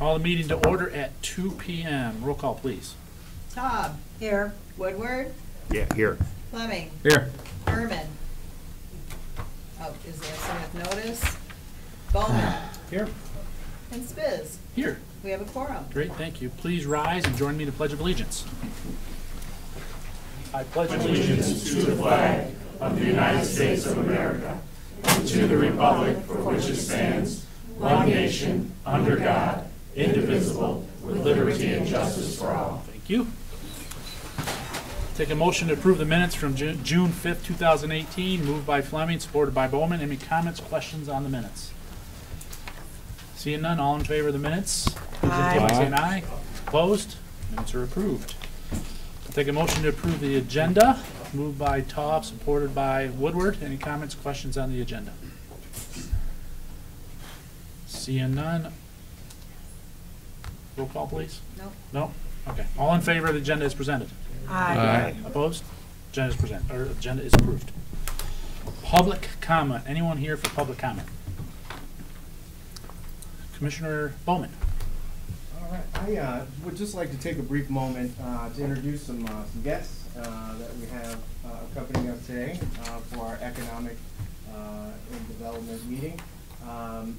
Call the meeting to order at 2 p.m. Roll call, please. Taub. Here. Woodward. Yeah, here. Fleming. Here. Herman. Oh, is there someone with notice? Bowman. Here. And Spiz. Here. We have a quorum. Great, thank you. Please rise and join me in the Pledge of Allegiance. I pledge allegiance to the flag of the United States of America and to the republic for which it stands, one nation, under God, indivisible, with liberty and justice for all. Thank you. Take a motion to approve the minutes from June 5th, 2018, moved by Fleming, supported by Bowman. Any comments, questions on the minutes? Seeing none, all in favor of the minutes? Please indicate by saying aye. Opposed? Minutes are approved. Take a motion to approve the agenda, moved by Taub, supported by Woodward. Any comments, questions on the agenda? Seeing none. Roll call, please. Nope. No? Okay. All in favor of the agenda as presented? Aye. Opposed? Agenda is presented, or agenda is approved. Public comment. Anyone here for public comment? Commissioner Bowman. All right. I would just like to take a brief moment to introduce some guests that we have accompanying us today for our economic and development meeting.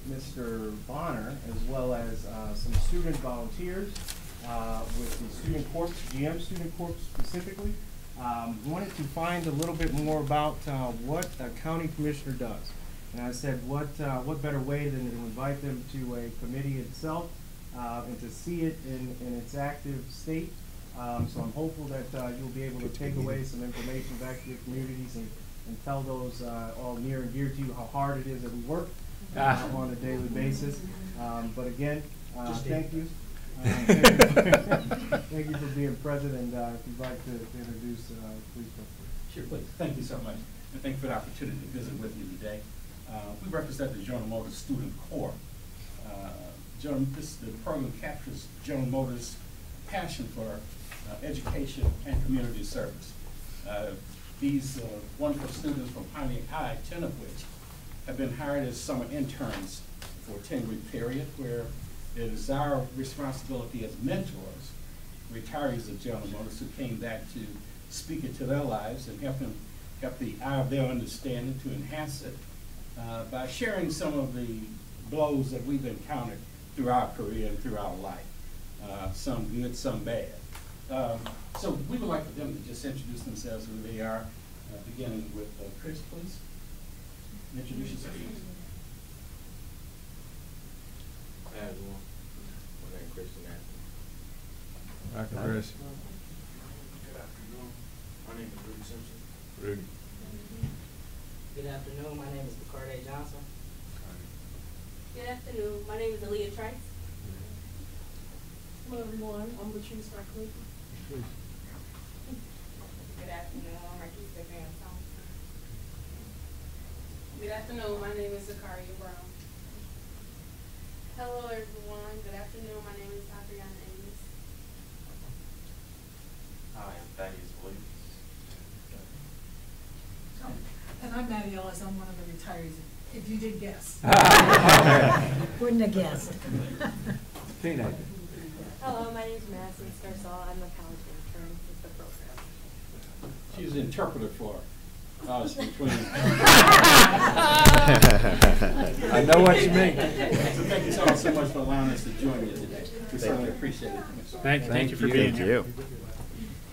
Mr. Bonner, as well as some student volunteers with the Student Corps, GM Student Corps specifically, wanted to find a little bit more about what a county commissioner does. And I said, what better way than to invite them to a committee itself and to see it in its active state. So I'm hopeful that you'll be able to take away some information back to your communities and tell those all near and dear to you how hard it is that we work on a daily basis. But again, thank you. Thank you for being present, and if you'd like to introduce, please feel free. Sure, please. Thank you so much, and thank you for the opportunity to visit with you today. We represent the General Motors Student Corps. The program captures General Motors' passion for education and community service. These wonderful students from Pontiac High, 10 of which have been hired as summer interns for a 10-week period, where it is our responsibility as mentors, retirees of General Motors, who came back to speak into their lives and help the eye of their understanding to enhance it by sharing some of the blows that we've encountered through our career and through our life, some good, some bad. So we would like for them to just introduce themselves, who they are, beginning with Chris, please. Introduce yourself. Hi everyone, my name is Christian Anthony. Dr. Chris. Good afternoon, my name is Rudy Simpson. Rudy. Good afternoon. My name is Bacardi Johnson. Good afternoon. My name is Aaliyah Trice. Hello everyone, I'm Latrice Buckley. Good afternoon. I'm Marquise Graham Thompson. Good afternoon. My name is Zakaria Brown. Hello everyone. Good afternoon. My name is Adriana Ames. Hi, I'm Thaddeus Williams. And I'm Maddie Ellis, I'm one of the retirees, if you did guess. Wouldn't have guessed. Hello, my name is Madison Scarsall. I'm a college intern with the program. She's an interpreter for us between. I know what you mean. So thank you all so much for allowing us to join you today. We certainly appreciate it. Thank you for being here.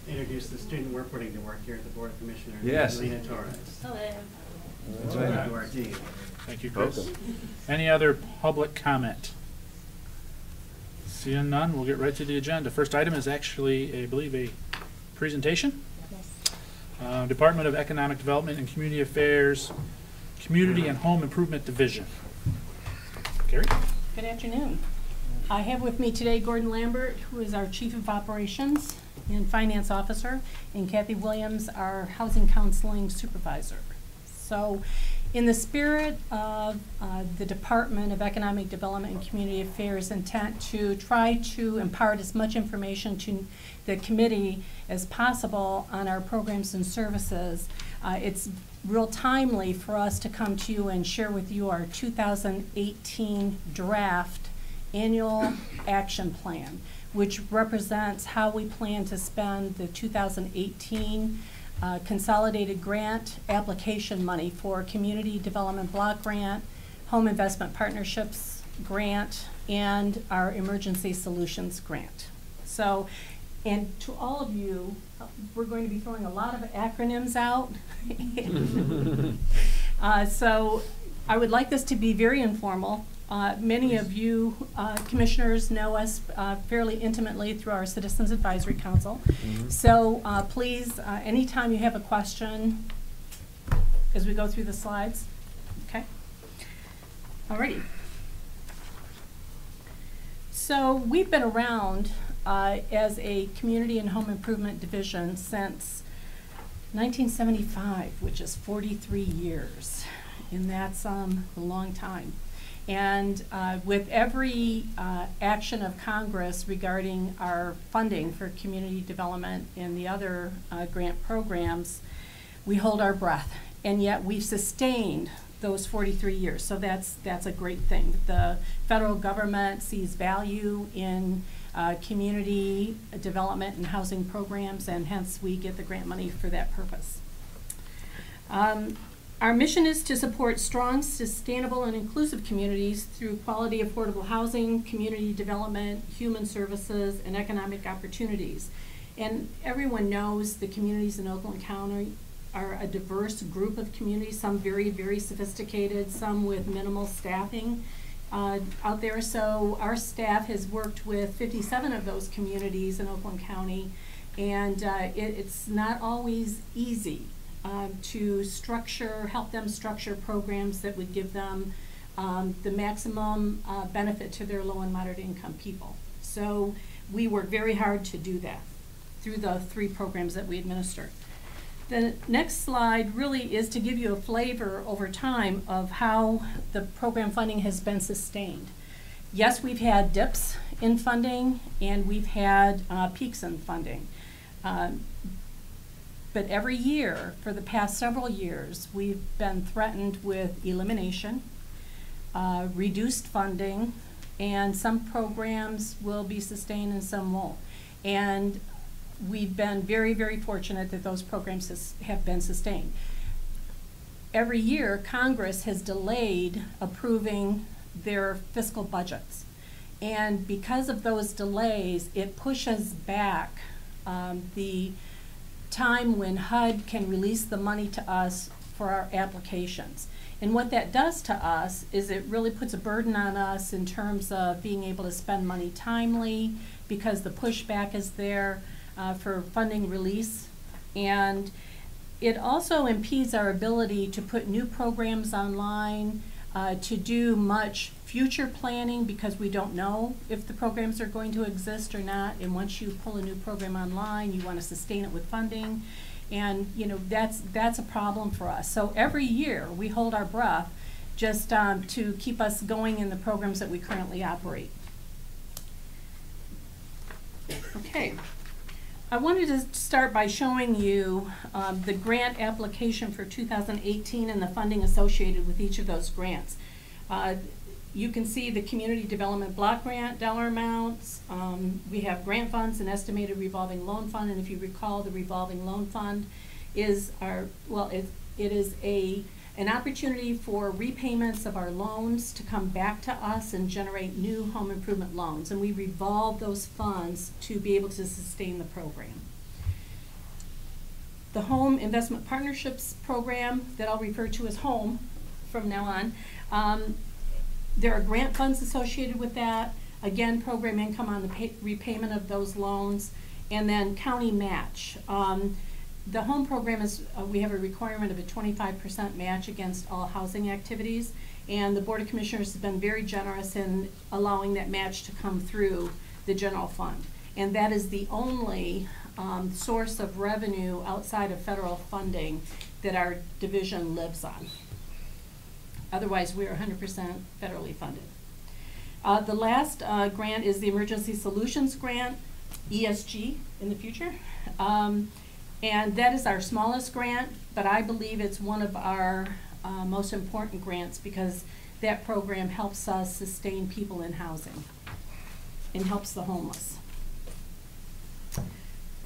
Introduce the student we're putting to work here at the Board of Commissioners. Yes. Lena Torres. Hello. Welcome to our team. Thank you, Chris. Any other public comment? Seeing none, we'll get right to the agenda. First item is actually, I believe, a presentation. Yes. Department of Economic Development and Community Affairs, Community and Home Improvement Division. Carrie? Good afternoon. I have with me today Gordon Lambert, who is our Chief of Operations and Finance Officer, and Kathy Williams, our Housing Counseling Supervisor. So in the spirit of the Department of Economic Development and Community Affairs' intent to try to impart as much information to the committee as possible on our programs and services, it's real timely for us to come to you and share with you our 2018 draft annual action plan, which represents how we plan to spend the 2018 consolidated grant application money for Community Development Block Grant, Home Investment Partnerships Grant, and our Emergency Solutions Grant. So, and to all of you, we're going to be throwing a lot of acronyms out. So I would like this to be very informal. Many of you commissioners know us fairly intimately through our Citizens Advisory Council. So please, anytime you have a question, as we go through the slides, okay? Alrighty. So we've been around as a community and home improvement division since 1975, which is 43 years, and that's a long time. And with every action of Congress regarding our funding for community development and the other grant programs, we hold our breath, and yet we've sustained those 43 years, so that's a great thing. The federal government sees value in community development and housing programs, and hence we get the grant money for that purpose. Our mission is to support strong, sustainable, and inclusive communities through quality, affordable housing, community development, human services, and economic opportunities. And everyone knows the communities in Oakland County are a diverse group of communities, some very, very sophisticated, some with minimal staffing out there. So our staff has worked with 57 of those communities in Oakland County, and it's not always easy to help them structure programs that would give them the maximum benefit to their low and moderate income people. So we work very hard to do that through the 3 programs that we administer. The next slide really is to give you a flavor over time of how the program funding has been sustained. Yes, we've had dips in funding, and we've had peaks in funding. But every year, for the past several years, we've been threatened with elimination, reduced funding, and some programs will be sustained and some won't. And we've been very, very fortunate that those programs have been sustained. Every year, Congress has delayed approving their fiscal budgets. And because of those delays, it pushes back the time when HUD can release the money to us for our applications. And what that does to us is it really puts a burden on us in terms of being able to spend money timely, because the pushback is there for funding release. And it also impedes our ability to put new programs online, to do much future planning, because we don't know if the programs are going to exist or not. And once you pull a new program online, you want to sustain it with funding. And you know, that's a problem for us. So every year we hold our breath just to keep us going in the programs that we currently operate. Okay. I wanted to start by showing you the grant application for 2018 and the funding associated with each of those grants. You can see the Community Development Block Grant dollar amounts. We have grant funds, an estimated revolving loan fund, and if you recall, the revolving loan fund is it is an opportunity for repayments of our loans to come back to us and generate new home improvement loans. And we revolve those funds to be able to sustain the program. The Home Investment Partnerships Program, that I'll refer to as HOME from now on, there are grant funds associated with that. Again, program income on the repayment of those loans, and then county match. The HOME program is, we have a requirement of a 25% match against all housing activities, and the Board of Commissioners has been very generous in allowing that match to come through the general fund. And that is the only source of revenue outside of federal funding that our division lives on. Otherwise, we are 100% federally funded. The last grant is the Emergency Solutions Grant, ESG in the future. And that is our smallest grant, but I believe it's one of our most important grants, because that program helps us sustain people in housing and helps the homeless.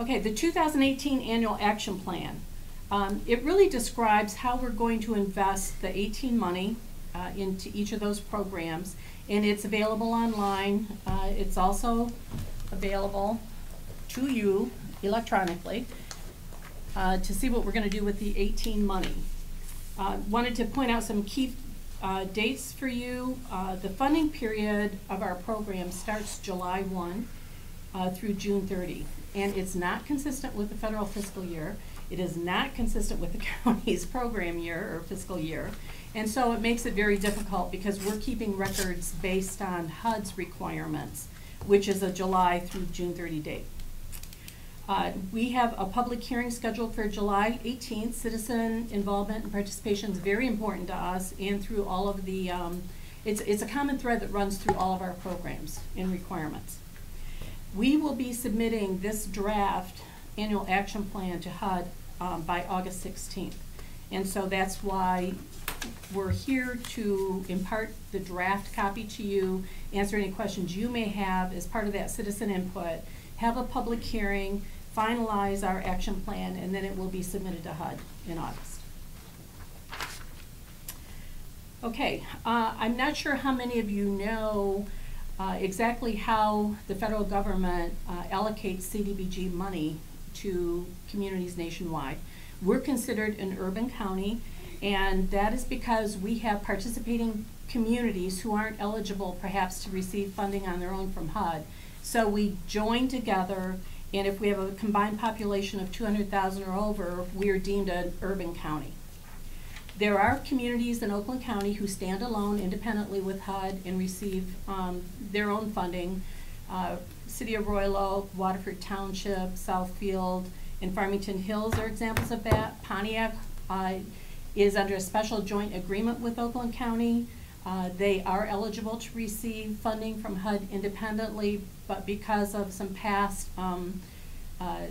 Okay, the 2018 Annual Action Plan. It really describes how we're going to invest the 18 money into each of those programs, and it's available online. It's also available to you electronically to see what we're going to do with the 18 money. Wanted to point out some key dates for you. The funding period of our program starts July 1 through June 30, and it's not consistent with the federal fiscal year. It is not consistent with the county's program year or fiscal year, and so it makes it very difficult because we're keeping records based on HUD's requirements, which is a July through June 30 date. We have a public hearing scheduled for July 18th. Citizen involvement and participation is very important to us, and through all of the, it's a common thread that runs through all of our programs and requirements. We will be submitting this draft annual action plan to HUD by August 16th. And so that's why we're here to impart the draft copy to you, answer any questions you may have as part of that citizen input, have a public hearing, finalize our action plan, and then it will be submitted to HUD in August. Okay, I'm not sure how many of you know exactly how the federal government allocates CDBG money to communities nationwide. We're considered an urban county, and that is because we have participating communities who aren't eligible perhaps to receive funding on their own from HUD. So we join together, and if we have a combined population of 200,000 or over, we are deemed an urban county. There are communities in Oakland County who stand alone independently with HUD and receive their own funding. City of Royal Oak, Waterford Township, Southfield, and Farmington Hills are examples of that. Pontiac is under a special joint agreement with Oakland County. They are eligible to receive funding from HUD independently, but because of some past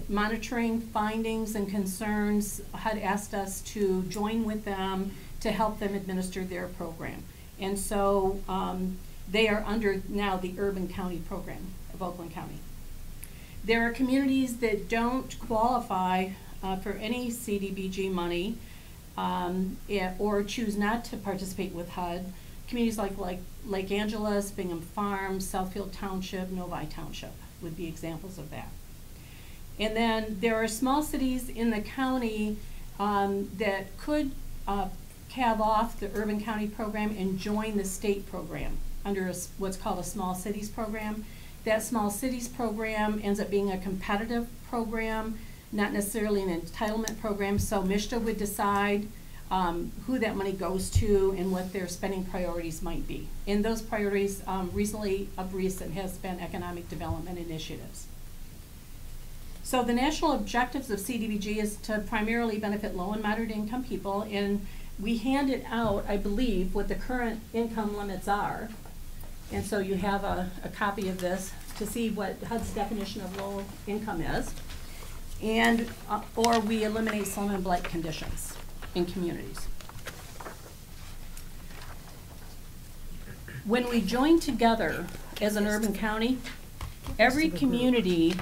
monitoring findings and concerns, HUD asked us to join with them to help them administer their program. And so they are under now the Urban County program of Oakland County. There are communities that don't qualify for any CDBG money or choose not to participate with HUD. Communities like Lake Angeles, Bingham Farms, Southfield Township, Novi Township would be examples of that. And then there are small cities in the county that could calve off the Urban County program and join the state program under what's called a Small Cities program. That Small Cities program ends up being a competitive program, not necessarily an entitlement program, so MSHDA would decide who that money goes to and what their spending priorities might be. And those priorities recent has been economic development initiatives. So the national objectives of CDBG is to primarily benefit low and moderate income people, and we handed out, I believe, what the current income limits are. And so you have a copy of this to see what HUD's definition of low income is. And, or we eliminate slum and blight conditions in communities. When we join together as an urban county, every community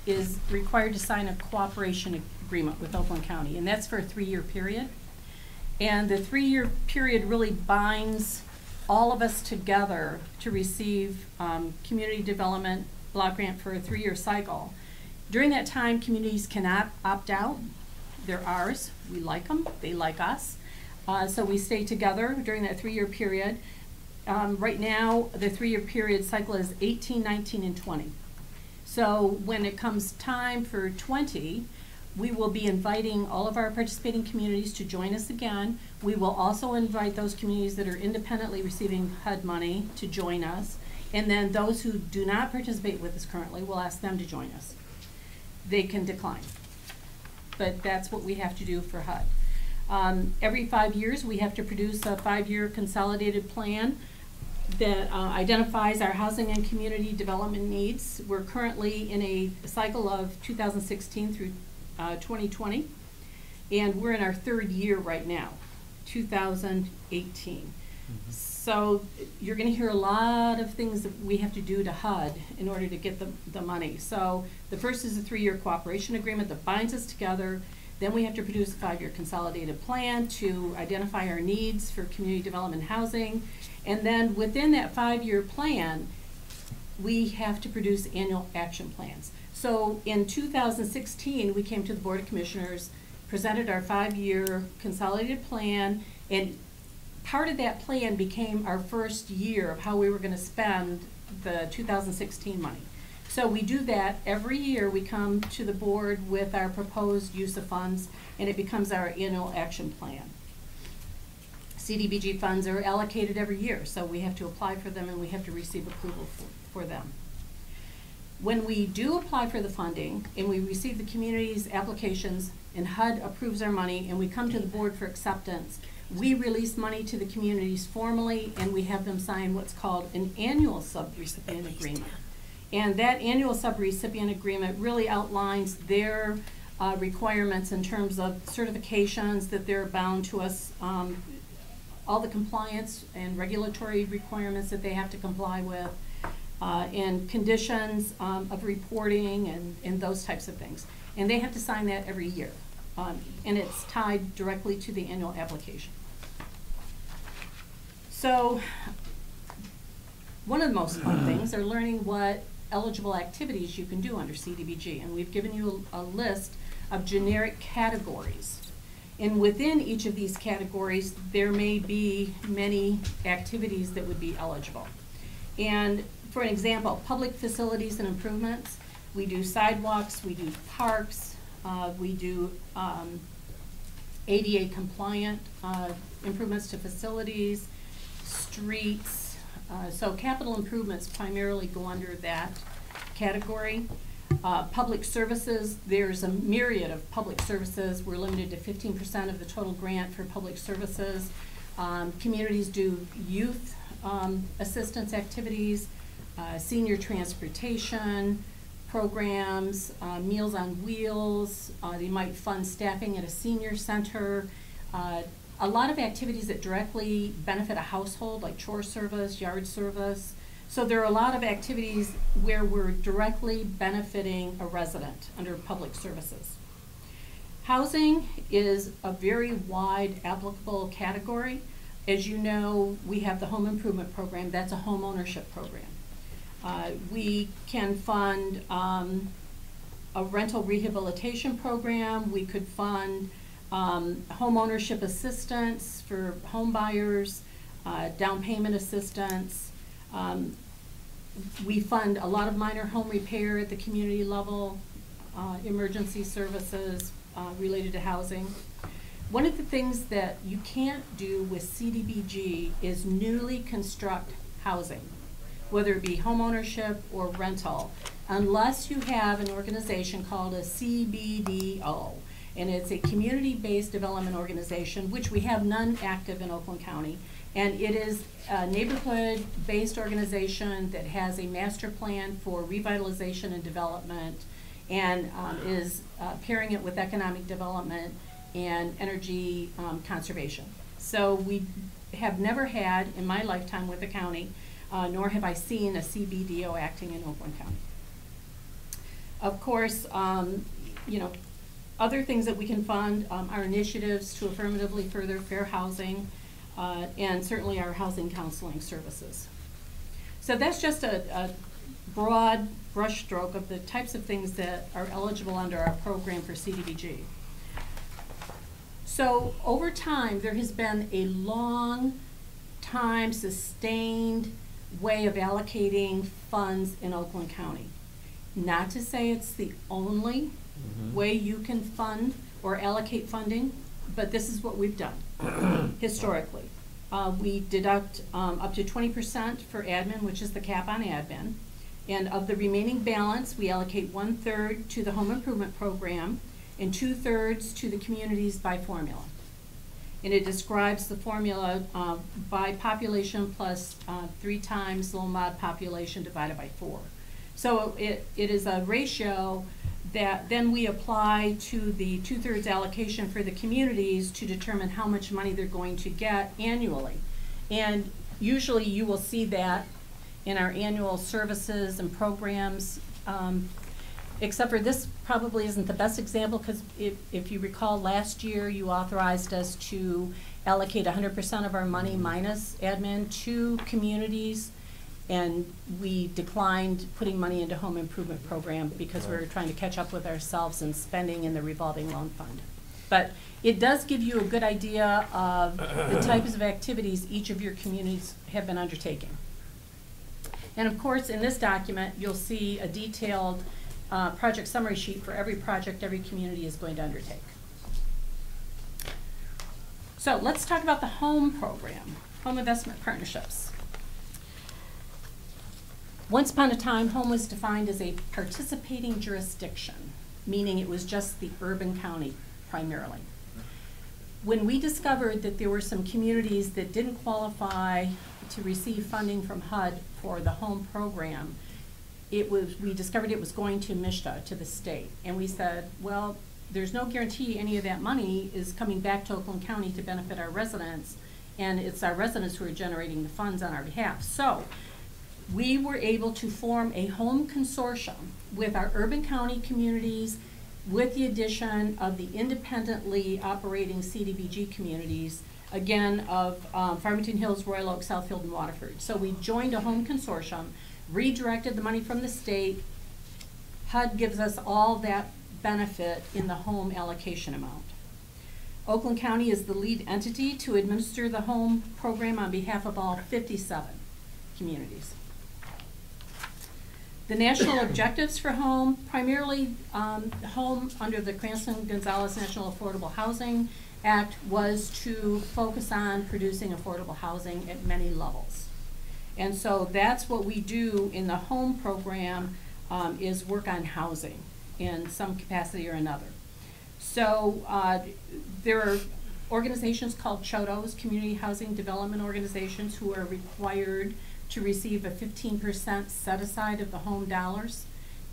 is required to sign a cooperation agreement with Oakland County, and that's for a 3-year period. And the 3-year period really binds all of us together to receive community development block grant for a 3-year cycle. During that time, communities cannot opt out. They're ours. We like them. They like us. So we stay together during that 3-year period. Right now, the 3-year period cycle is 18, 19, and 20. So when it comes time for 20, we will be inviting all of our participating communities to join us again. We will also invite those communities that are independently receiving HUD money to join us. And then those who do not participate with us currently, we'll ask them to join us. They can decline, but that's what we have to do for HUD. Every 5 years, we have to produce a 5-year consolidated plan that identifies our housing and community development needs. We're currently in a cycle of 2016 through 2020, and we're in our 3rd year right now, 2018. So you're gonna hear a lot of things that we have to do to HUD in order to get the money. So the first is a 3-year cooperation agreement that binds us together. Then we have to produce a 5-year consolidated plan to identify our needs for community development housing. And then within that 5-year plan, we have to produce annual action plans. So in 2016, we came to the Board of Commissioners, presented our 5-year consolidated plan, and part of that plan became our first year of how we were going to spend the 2016 money. So we do that every year. We come to the board with our proposed use of funds, and it becomes our annual action plan. CDBG funds are allocated every year, so we have to apply for them and we have to receive approval for them. When we do apply for the funding and we receive the community's applications and HUD approves our money and we come to the board for acceptance, we release money to the communities formally and we have them sign what's called an annual subrecipient agreement. And that annual subrecipient agreement really outlines their requirements in terms of certifications that they're bound to us, all the compliance and regulatory requirements that they have to comply with, and conditions of reporting and those types of things. And they have to sign that every year. And it's tied directly to the annual application. So one of the most fun things are learning what eligible activities you can do under CDBG. And we've given you a list of generic categories. And within each of these categories, there may be many activities that would be eligible. And for an example, public facilities and improvements, we do sidewalks, we do parks, we do ADA compliant improvements to facilities, streets. So capital improvements primarily go under that category. Public services, there's a myriad of public services. We're limited to 15% of the total grant for public services. Communities do youth assistance activities, senior transportation programs, Meals on Wheels. They might fund staffing at a senior center. A lot of activities that directly benefit a household, like chore service, yard service. So there are a lot of activities where we're directly benefiting a resident under public services. Housing is a very wide applicable category. As you know, we have the home improvement program. That's a home ownership program. We can fund a rental rehabilitation program. We could fund home ownership assistance for home buyers, down payment assistance. We fund a lot of minor home repair at the community level, emergency services related to housing. One of the things that you can't do with CDBG is newly construct housing, whether it be home ownership or rental, unless you have an organization called a CBDO. And it's a community-based development organization, which we have none active in Oakland County. And it is a neighborhood-based organization that has a master plan for revitalization and development, and is pairing it with economic development and energy conservation. So we have never had, in my lifetime with the county, nor have I seen a CBDO acting in Oakland County. Of course, you know, other things that we can fund are initiatives to affirmatively further fair housing, and certainly our housing counseling services. So that's just a broad brushstroke of the types of things that are eligible under our program for CDBG. So over time, there has been a long time sustained way of allocating funds in Oakland County. Not to say it's the only way you can fund or allocate funding, but this is what we've done historically. We deduct up to 20% for admin, which is the cap on admin. And of the remaining balance, we allocate 1/3 to the home improvement program and 2/3 to the communities by formula. And it describes the formula by population plus 3 times Lomond population divided by 4. So it is a ratio that then we apply to the 2/3 allocation for the communities to determine how much money they're going to get annually. And usually you will see that in our annual services and programs, except for this probably isn't the best example, because if you recall last year, you authorized us to allocate 100% of our money minus admin to communities, and we declined putting money into home improvement program because we were trying to catch up with ourselves and spending in the revolving loan fund. But it does give you a good idea of the types of activities each of your communities have been undertaking. And of course, in this document, you'll see a detailed project summary sheet for every project every community is going to undertake. So let's talk about the home program, home investment partnerships. Once upon a time, home was defined as a participating jurisdiction, meaning it was just the urban county primarily. When we discovered that there were some communities that didn't qualify to receive funding from HUD for the home program, we discovered it was going to MSHDA, to the state. And we said, well, there's no guarantee any of that money is coming back to Oakland County to benefit our residents, and it's our residents who are generating the funds on our behalf. So we were able to form a home consortium with our urban county communities, with the addition of the independently operating CDBG communities, again, of Farmington Hills, Royal Oak, Southfield, and Waterford. So we joined a home consortium, redirected the money from the state. HUD gives us all that benefit in the home allocation amount. Oakland County is the lead entity to administer the home program on behalf of all 57 communities. The national objectives for home, primarily home under the Cranston-Gonzalez National Affordable Housing Act, was to focus on producing affordable housing at many levels. And so that's what we do in the home program, is work on housing in some capacity or another. So there are organizations called CHODOs, Community Housing Development Organizations, who are required to receive a 15% set aside of the home dollars,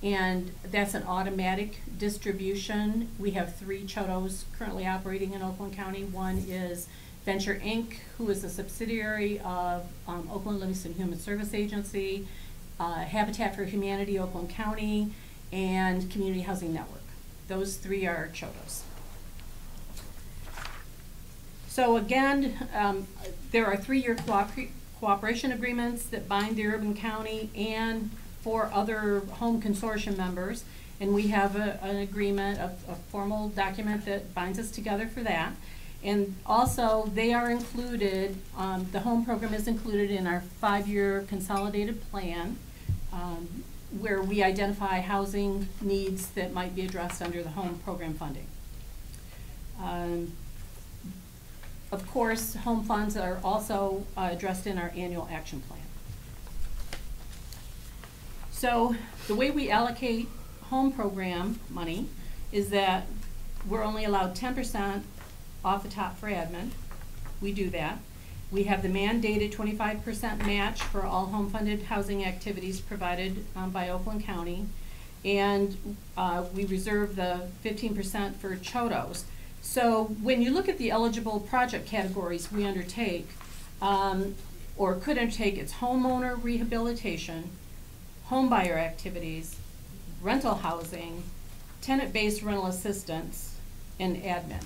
and that's an automatic distribution. We have 3 CHODOs currently operating in Oakland County. One is Venture Inc., who is a subsidiary of Oakland Livingston Human Service Agency, Habitat for Humanity Oakland County, and Community Housing Network. Those 3 are CHODOs. So again, there are 3-year cooperation agreements that bind the urban county and 4 other home consortium members, and we have an agreement, a formal document that binds us together for that. And also, they are included, the home program is included in our 5-year consolidated plan, where we identify housing needs that might be addressed under the home program funding. Of course, home funds are also addressed in our annual action plan. So the way we allocate home program money is that we're only allowed 10% off the top for admin. We do that. We have the mandated 25% match for all home funded housing activities provided by Oakland County. And we reserve the 15% for CHODOs. So when you look at the eligible project categories we undertake, or could undertake, it's homeowner rehabilitation, home buyer activities, rental housing, tenant-based rental assistance, and admin.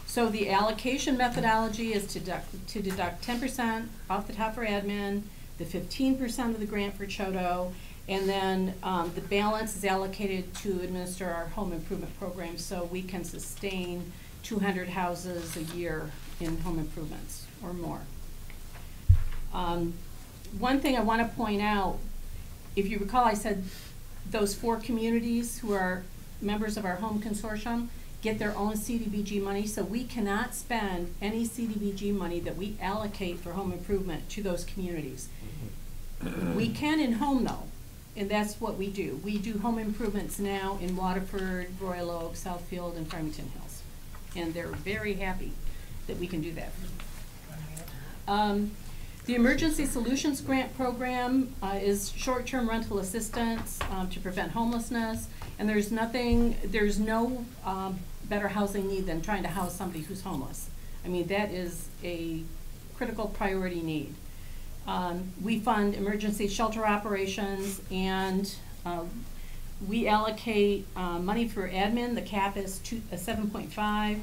So the allocation methodology is to deduct 10% off the top for admin, the 15% of the grant for CHODO, and then the balance is allocated to administer our home improvement program, so we can sustain 200 houses a year in home improvements or more. One thing I want to point out, if you recall, I said those 4 communities who are members of our home consortium get their own CDBG money, so we cannot spend any CDBG money that we allocate for home improvement to those communities. We can in home though, and that's what we do. We do home improvements now in Waterford, Royal Oak, Southfield, and Farmington Hills. And they're very happy that we can do that. The Emergency Solutions Grant Program is short-term rental assistance to prevent homelessness. And there's no better housing need than trying to house somebody who's homeless. I mean, that is a critical priority need. We fund emergency shelter operations, and we allocate money for admin. The cap is 7.5.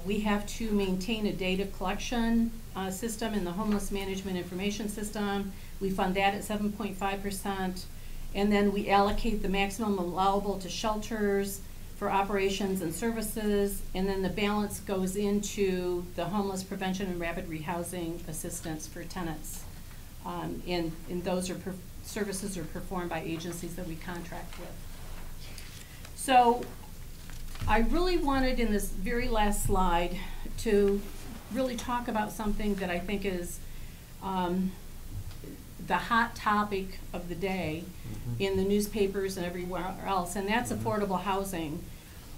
We have to maintain a data collection system in the homeless management information system. We fund that at 7.5%. And then we allocate the maximum allowable to shelters for operations and services, and then the balance goes into the homeless prevention and rapid rehousing assistance for tenants. And those services are performed by agencies that we contract with. So I really wanted in this very last slide to really talk about something that I think is the hot topic of the day in the newspapers and everywhere else, and that's affordable housing.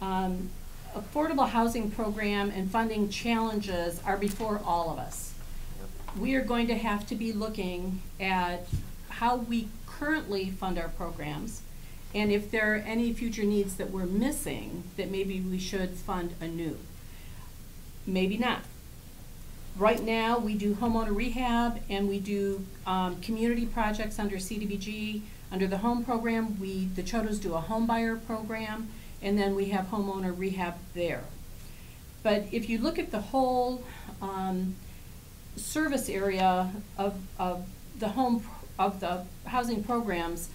Affordable housing program and funding challenges are before all of us. We are going to have to be looking at how we currently fund our programs, and if there are any future needs that we're missing that maybe we should fund anew. Maybe not. Right now, we do homeowner rehab and we do community projects under CDBG. Under the home program, the Chodos do a home buyer program, and then we have homeowner rehab there. But if you look at the whole service area of the housing programs,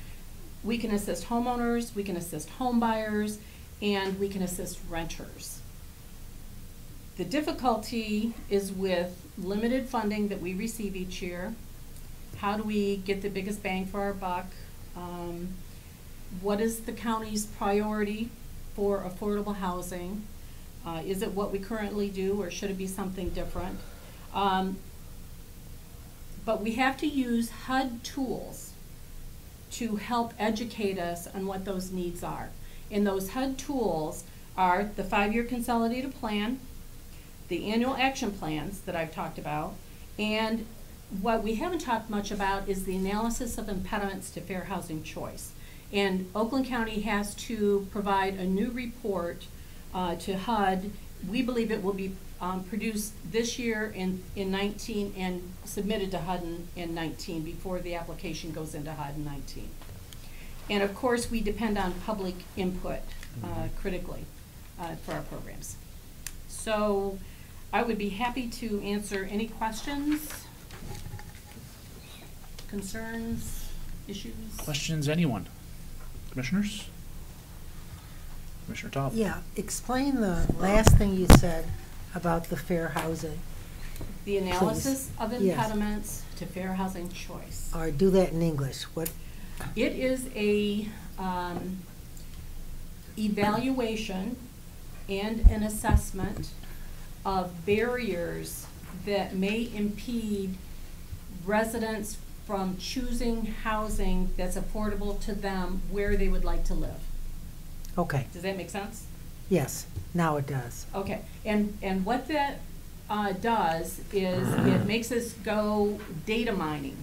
we can assist homeowners, we can assist home buyers, and we can assist renters. The difficulty is with limited funding that we receive each year. How do we get the biggest bang for our buck? What is the county's priority for affordable housing? Is it what we currently do, or should it be something different? But we have to use HUD tools to help educate us on what those needs are. And those HUD tools are the 5-year consolidated plan, the annual action plans that I've talked about, and what we haven't talked much about is the analysis of impediments to fair housing choice. And Oakland County has to provide a new report to HUD. We believe it will be produced this year in 19 and submitted to HUD in 19 before the application goes into HUD in 19. And of course, we depend on public input critically for our programs. So I would be happy to answer any questions, concerns, issues. Questions, anyone? Commissioners? Commissioner Toth? Yeah, explain the last thing you said about the fair housing. The analysis Please. of impediments to fair housing choice. Or do that in English. What? It is a evaluation and an assessment of barriers that may impede residents from choosing housing that's affordable to them where they would like to live. Okay. Does that make sense? Yes, now it does. Okay, and what that does is it makes us go data mining.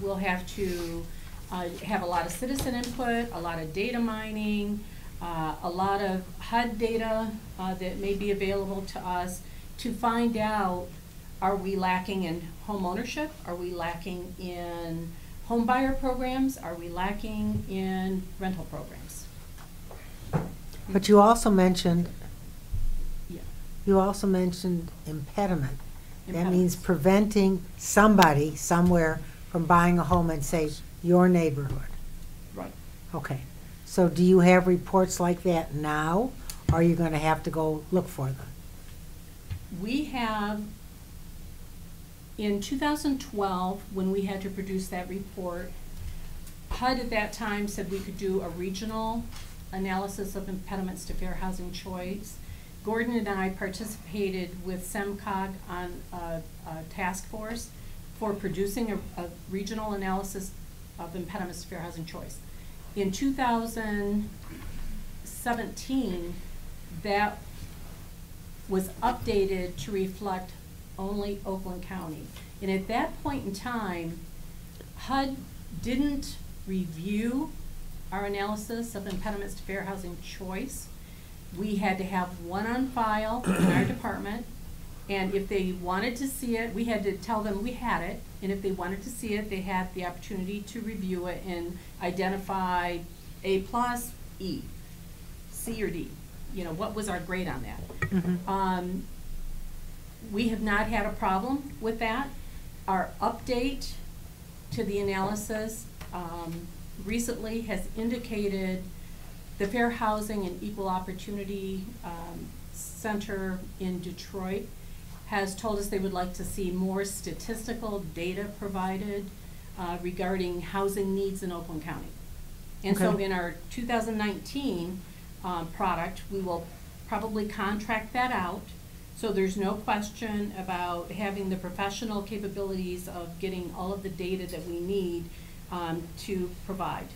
We'll have to have a lot of citizen input, a lot of data mining, a lot of HUD data that may be available to us to find out, are we lacking in home ownership? Are we lacking in home buyer programs? Are we lacking in rental programs? But you also mentioned, Yeah. you also mentioned impediment. That Impediments. means preventing somebody somewhere from buying a home in, say, your neighborhood. Right. Okay. So do you have reports like that now, or are you going to have to go look for them? We have, in 2012, when we had to produce that report, HUD at that time said we could do a regional analysis of impediments to fair housing choice. Gordon and I participated with SEMCOG on a task force for producing a regional analysis of impediments to fair housing choice. In 2017, that was updated to reflect only Oakland County. And at that point in time, HUD didn't review our analysis of impediments to fair housing choice. We had to have one on file in our department, And if they wanted to see it, we had to tell them we had it, and if they wanted to see it, they had the opportunity to review it and identify A+, E, C, or D. You know, what was our grade on that? We have not had a problem with that. Our update to the analysis recently has indicated the Fair Housing and Equal Opportunity Center in Detroit has told us they would like to see more statistical data provided regarding housing needs in Oakland County. And so in our 2019 product, we will probably contract that out. So there's no question about having the professional capabilities of getting all of the data that we need to provide.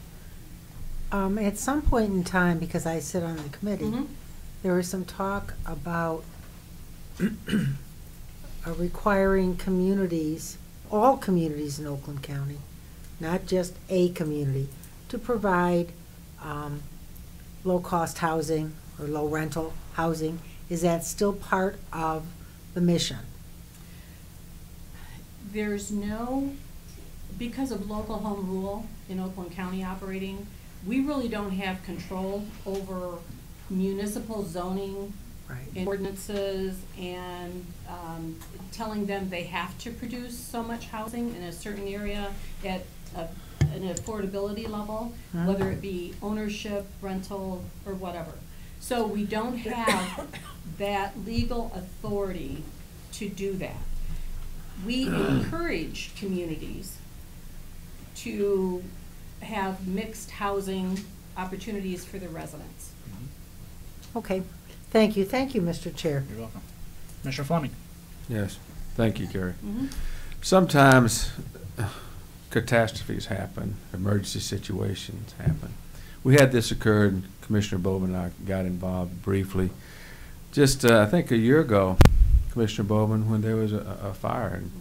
At some point in time, because I sit on the committee, there was some talk about requiring communities, all communities in Oakland County, not just a community, to provide low-cost housing or low rental housing. Is that still part of the mission? There's no, because of local home rule in Oakland County operating, we really don't have control over municipal zoning and ordinances and telling them they have to produce so much housing in a certain area at an affordability level, whether it be ownership, rental, or whatever. So we don't have that legal authority to do that. We encourage communities to have mixed housing opportunities for their residents. Okay. Thank you. Thank you, Mr. Chair. You're welcome. Commissioner Fleming. Yes, thank you, Gary. Sometimes catastrophes happen, emergency situations happen. We had this occur, and Commissioner Bowman and I got involved briefly. Just, I think a year ago, Commissioner Bowman, when there was a fire, and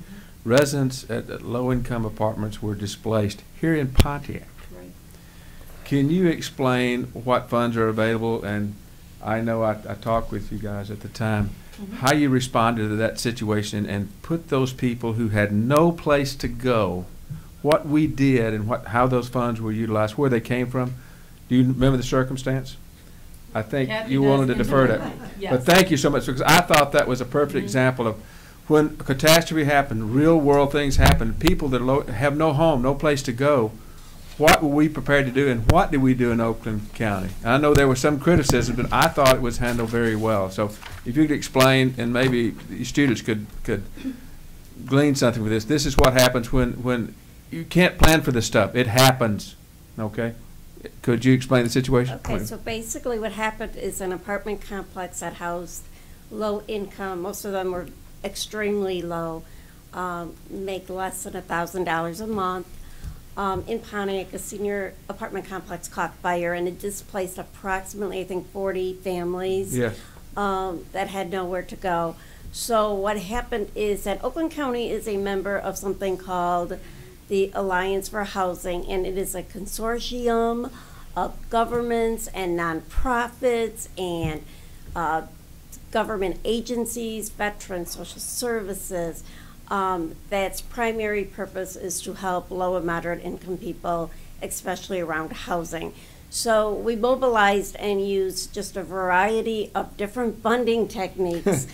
residents at low-income apartments were displaced here in Pontiac. Right. Can you explain what funds are available? And I know I talked with you guys at the time, how you responded to that situation and put those people who had no place to go, what we did and how those funds were utilized, where they came from. Do you remember the circumstance? I think you wanted to defer that. Yes. But thank you so much, because I thought that was a perfect example of when a catastrophe happened, real world things happen, people that have no home, no place to go, what were we prepared to do, and what did we do in Oakland County? I know there was some criticism, but I thought it was handled very well. So if you could explain, and maybe the students could glean something from this. This is what happens when you can't plan for this stuff. It happens, okay? Could you explain the situation? Okay, so basically what happened is an apartment complex that housed low income, most of them were extremely low, make less than $1,000 a month. In Pontiac, a senior apartment complex caught fire, and it displaced approximately, I think, 40 families that had nowhere to go. So what happened is that Oakland County is a member of something called the Alliance for Housing, and it is a consortium of governments and nonprofits and government agencies, veterans, social services. That's primary purpose is to help low and moderate income people, especially around housing. So we mobilized and used just a variety of different funding techniques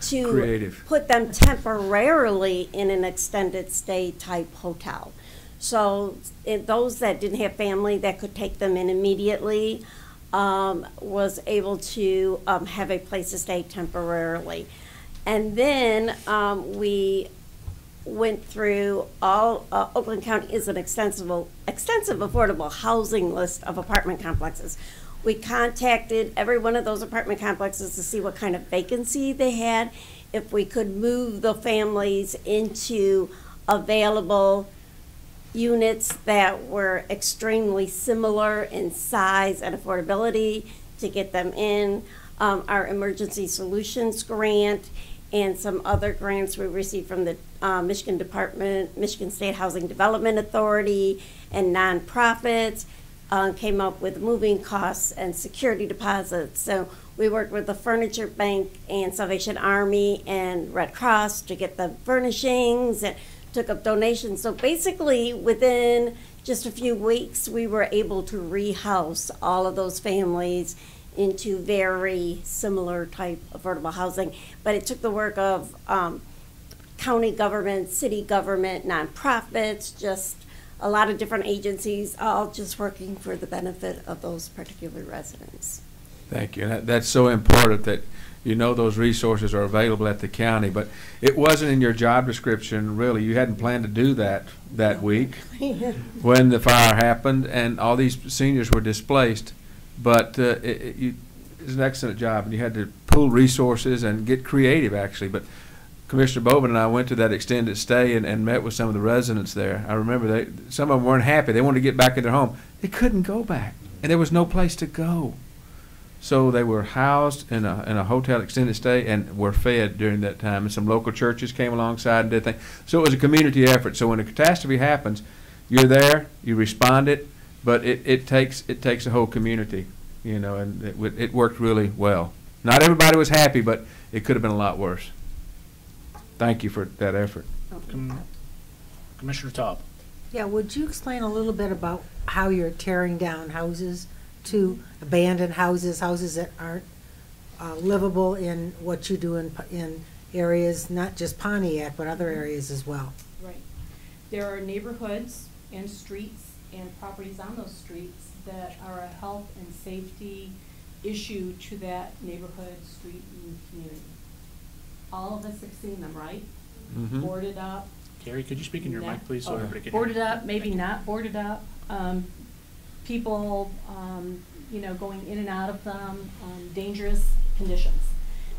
to put them temporarily in an extended stay type hotel. So those that didn't have family that could take them in immediately was able to have a place to stay temporarily. And then we went through all, Oakland County is an extensive affordable housing list of apartment complexes. We contacted every one of those apartment complexes to see what kind of vacancy they had, if we could move the families into available units that were extremely similar in size and affordability to get them in. Our Emergency Solutions Grant and some other grants we received from the Michigan State Housing Development Authority and nonprofits came up with moving costs and security deposits. So We worked with the Furniture Bank and Salvation Army and Red Cross to get the furnishings and took up donations. So basically, within just a few weeks, we were able to rehouse all of those families into very similar type affordable housing. But it took the work of county government, city government, nonprofits, just a lot of different agencies, all just working for the benefit of those particular residents. Thank you. That's so important that you know those resources are available at the county, but it wasn't in your job description, really. You hadn't planned to do that week when the fire happened and all these seniors were displaced. But it was an excellent job, and you had to pool resources and get creative, actually. But Commissioner Bowman and I went to that extended stay and met with some of the residents there. I remember some of them weren't happy. They wanted to get back in their home. They couldn't go back, and there was no place to go. So they were housed in a hotel extended stay and were fed during that time. And some local churches came alongside and did things. So it was a community effort. So when a catastrophe happens, you're there, you respond it, but it takes a whole community, you know, and it worked really well. Not everybody was happy, but it could have been a lot worse. Thank you for that effort. Commissioner Taub. Yeah, would you explain a little bit about how you're tearing down houses to abandoned houses, houses that aren't livable in what you do in areas, not just Pontiac, but other areas as well? Right. There are neighborhoods and streets and properties on those streets that are a health and safety issue to that neighborhood, street, and community. All of us have seen them, right? Mm-hmm. Boarded up. Carrie, could you speak in your mic, please, so everybody can Boarded hear you? up, maybe not boarded up. People, you know, going in and out of them, dangerous conditions.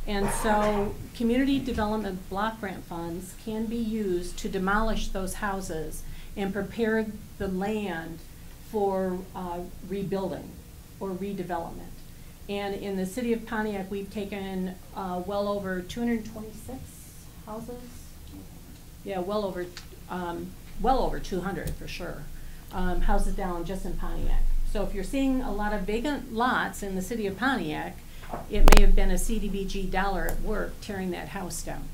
And so community development block grant funds can be used to demolish those houses and prepare the land for rebuilding or redevelopment. And in the city of Pontiac, we've taken well over 226 houses. Yeah, well over 200 for sure. Houses down just in Pontiac. So if you're seeing a lot of vacant lots in the city of Pontiac, it may have been a CDBG dollar at work tearing that house down.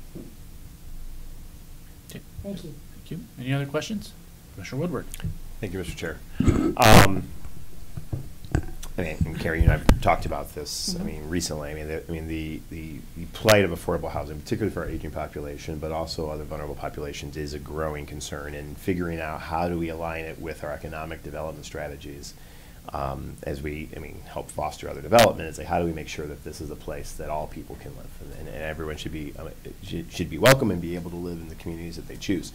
Okay. Thank you. Thank you. Any other questions? Commissioner Woodward. Thank you, Mr. Chair. I mean, and Carrie, you and I've talked about this. Mm-hmm. I mean, recently. I mean, the plight of affordable housing, particularly for our aging population, but also other vulnerable populations, is a growing concern. And figuring out how do we align it with our economic development strategies, as we, help foster other development. It's like, how do we make sure that this is a place that all people can live, and everyone should be welcome and be able to live in the communities that they choose.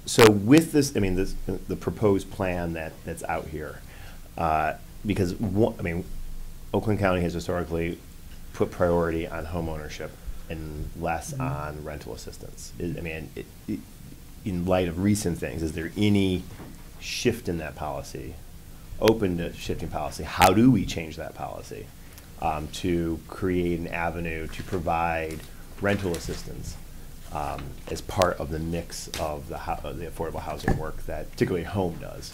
So with this, the proposed plan that's out here. Because Oakland County has historically put priority on home ownership and less on rental assistance. In light of recent things, is there any shift in that policy, open to shifting policy? How do we change that policy to create an avenue to provide rental assistance as part of the mix of the affordable housing work that particularly home does,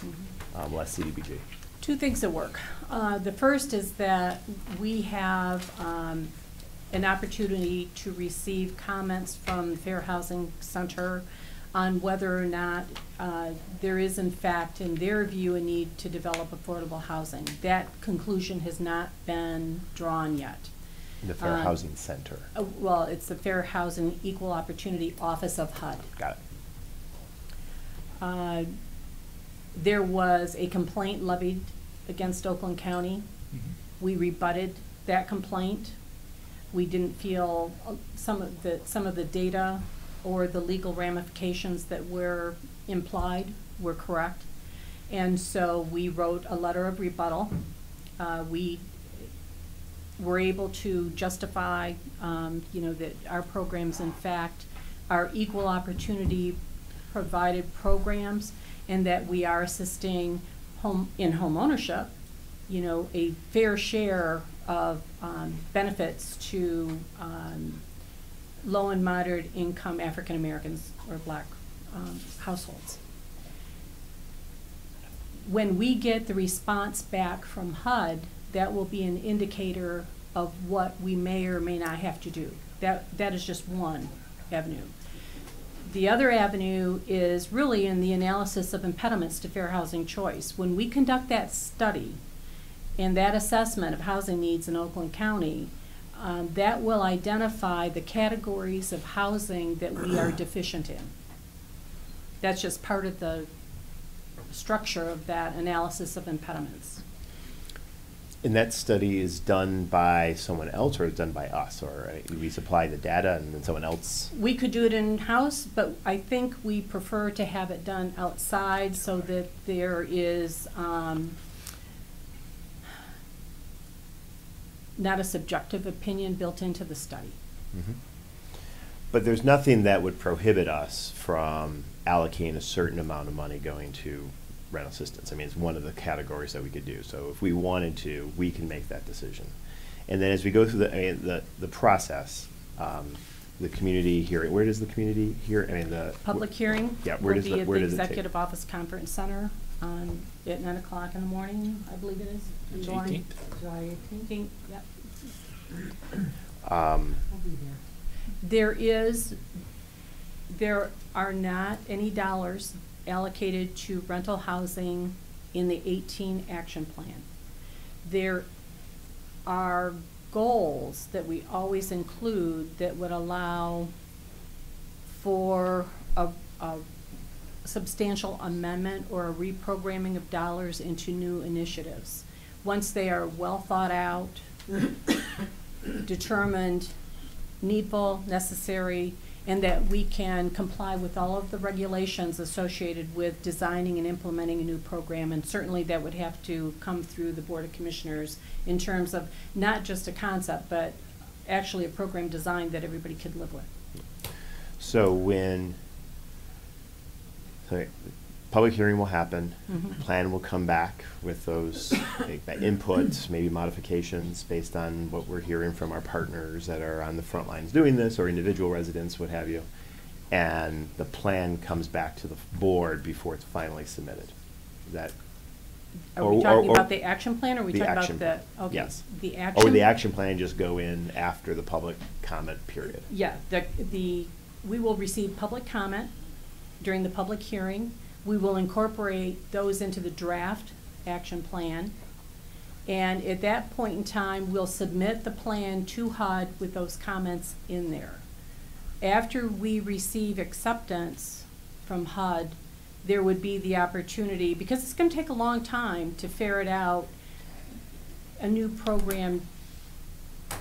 less CDBG? Two things at work. The first is that we have an opportunity to receive comments from the Fair Housing Center on whether or not there is, in fact, in their view, a need to develop affordable housing. That conclusion has not been drawn yet. The Fair Housing Center. Well, it's the Fair Housing Equal Opportunity Office of HUD. Got it. There was a complaint levied against Oakland County. Mm-hmm. We rebutted that complaint. We didn't feel some of the data or the legal ramifications that were implied were correct. And so we wrote a letter of rebuttal. We were able to justify, that our programs, in fact, are equal opportunity provided programs, and that we are assisting home ownership, a fair share of benefits to low and moderate income African Americans or Black households. When we get the response back from HUD, that will be an indicator of what we may or may not have to do. That is just one avenue. The other avenue is really in the analysis of impediments to fair housing choice. When we conduct that study and that assessment of housing needs in Oakland County, that will identify the categories of housing that we are deficient in. That's just part of the structure of that analysis of impediments. And that study is done by someone else, or is done by us, or do we supply the data and then someone else? We could do it in-house, but I think we prefer to have it done outside so that there is not a subjective opinion built into the study. Mm-hmm. But there's nothing that would prohibit us from allocating a certain amount of money going to rental assistance. I mean, it's one of the categories that we could do. So if we wanted to, we can make that decision. And then as we go through the process, the community hearing, where does the community hear? I mean, the public hearing. Yeah, where does will be where at the does it take? Executive Office Conference Center at 9 o'clock in the morning, I believe it is. July 18th. July 18th. Yep. I'll be there. There are not any dollars allocated to rental housing in the 18 action plan. There are goals that we always include that would allow for a substantial amendment or a reprogramming of dollars into new initiatives. Once they are well thought out, determined, needful, necessary, and that we can comply with all of the regulations associated with designing and implementing a new program. And certainly that would have to come through the Board of Commissioners in terms of not just a concept, but actually a program design that everybody could live with. So public hearing will happen, Mhm. plan will come back with those inputs, maybe modifications based on what we're hearing from our partners that are on the front lines doing this, or individual residents, what have you. And the plan comes back to the board before it's finally submitted. Is that? Are we talking about the action plan, or are we the talking about action the, plan. okay, Yes. the action? Or the action plan just go in after the public comment period? Yeah, we will receive public comment during the public hearing. We will incorporate those into the draft action plan. And at that point in time, we'll submit the plan to HUD with those comments in there. After we receive acceptance from HUD, there would be the opportunity, because it's going to take a long time to ferret out a new program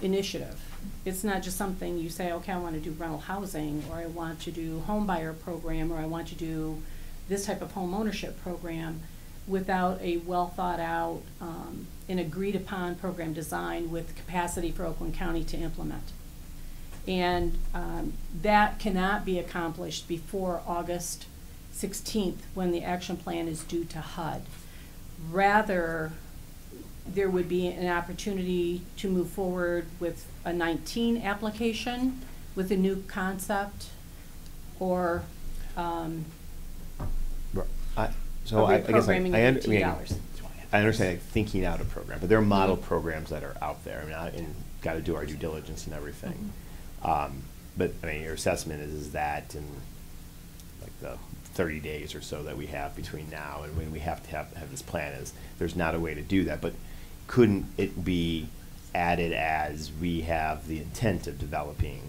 initiative. It's not just something you say, okay, I want to do rental housing, or I want to do home buyer program, or I want to do this type of home ownership program, without a well thought out and agreed upon program design with capacity for Oakland County to implement. And that cannot be accomplished before August 16th, when the action plan is due to HUD. Rather, there would be an opportunity to move forward with a 19 application with a new concept, or So I guess I $2. understand like, thinking out a program, but there are model programs that are out there. I mean, got to do our due diligence and everything. But I mean, your assessment is that in like the 30 days or so that we have between now and when we have to have this plan, is there's not a way to do that. But couldn't it be added as we have the intent of developing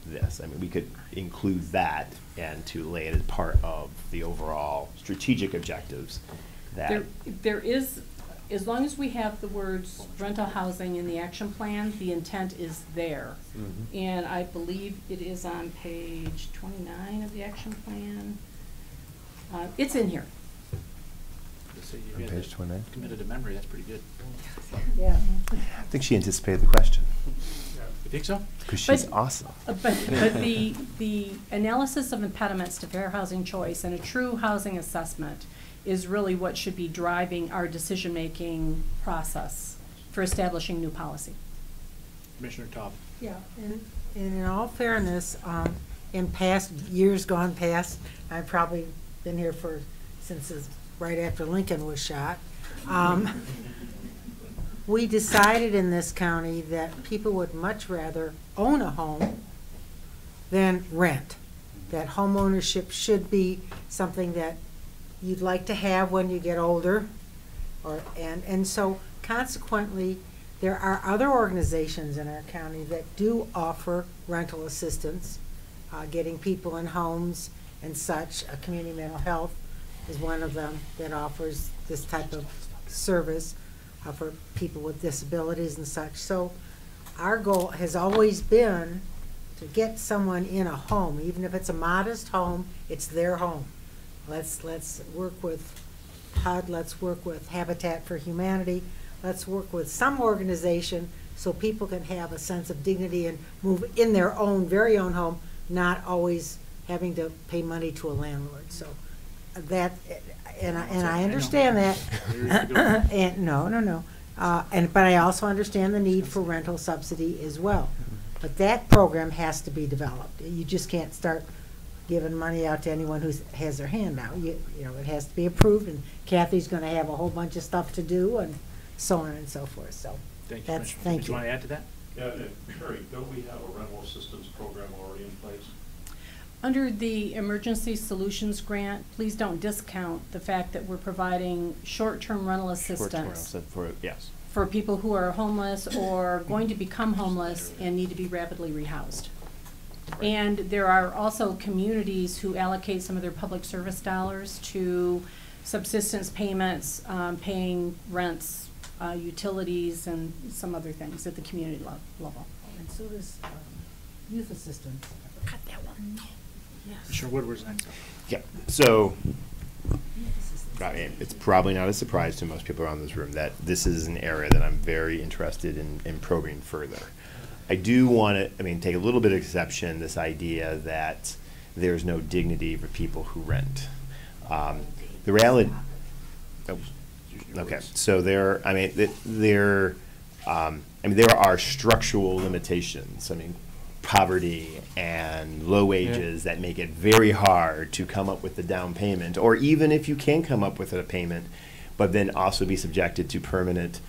this? I mean, we could include that and to lay it as part of the overall strategic objectives that. There is, as long as we have the words rental housing in the action plan, the intent is there. Mm-hmm. And I believe it is on page 29 of the action plan. It's in here. So On you page 29? committed to memory, that's pretty good. Yeah. I think she anticipated the question. You think so? Because she's awesome. But the analysis of impediments to fair housing choice and a true housing assessment is really what should be driving our decision-making process for establishing new policy. Commissioner Taub. Yeah, and in all fairness, in past years gone past, I've probably been here since right after Lincoln was shot. we decided in this county that people would much rather own a home than rent. That home ownership should be something that you'd like to have when you get older. And so consequently, there are other organizations in our county that do offer rental assistance, getting people in homes and such. Community Mental Health is one of them that offers this type of service for people with disabilities and such. So our goal has always been to get someone in a home, even if it's a modest home, it's their home. Let's work with HUD, let's work with Habitat for Humanity, let's work with some organization so people can have a sense of dignity and move in their own, very own home, not always having to pay money to a landlord. So that, and I understand that. And no. But I also understand the need for rental subsidy as well. But that program has to be developed. You just can't start giving money out to anyone who has their hand out. You know, it has to be approved, and Kathy's going to have a whole bunch of stuff to do, and so on and so forth. So Thank you, that's Commissioner. thank Did you. you want to add to that? Yeah, Sherry, don't we have a rental assistance program already in place? Under the Emergency Solutions Grant, please don't discount the fact that we're providing short-term rental assistance Yes. for people who are homeless or going to become homeless and need to be rapidly rehoused. And there are also communities who allocate some of their public service dollars to subsistence payments, paying rents, utilities, and some other things at the community level. And so does youth assistance. I forgot that one. Yes. Commissioner Woodward's next. Yeah, so, I mean, it's probably not a surprise to most people around this room that this is an area that I'm very interested in probing further. I do want to, take a little bit of exception, this idea that there's no dignity for people who rent. The reality, okay, so there are structural limitations. Poverty and low wages that make it very hard to come up with the down payment, or even if you can come up with a payment, but then also be subjected to permanent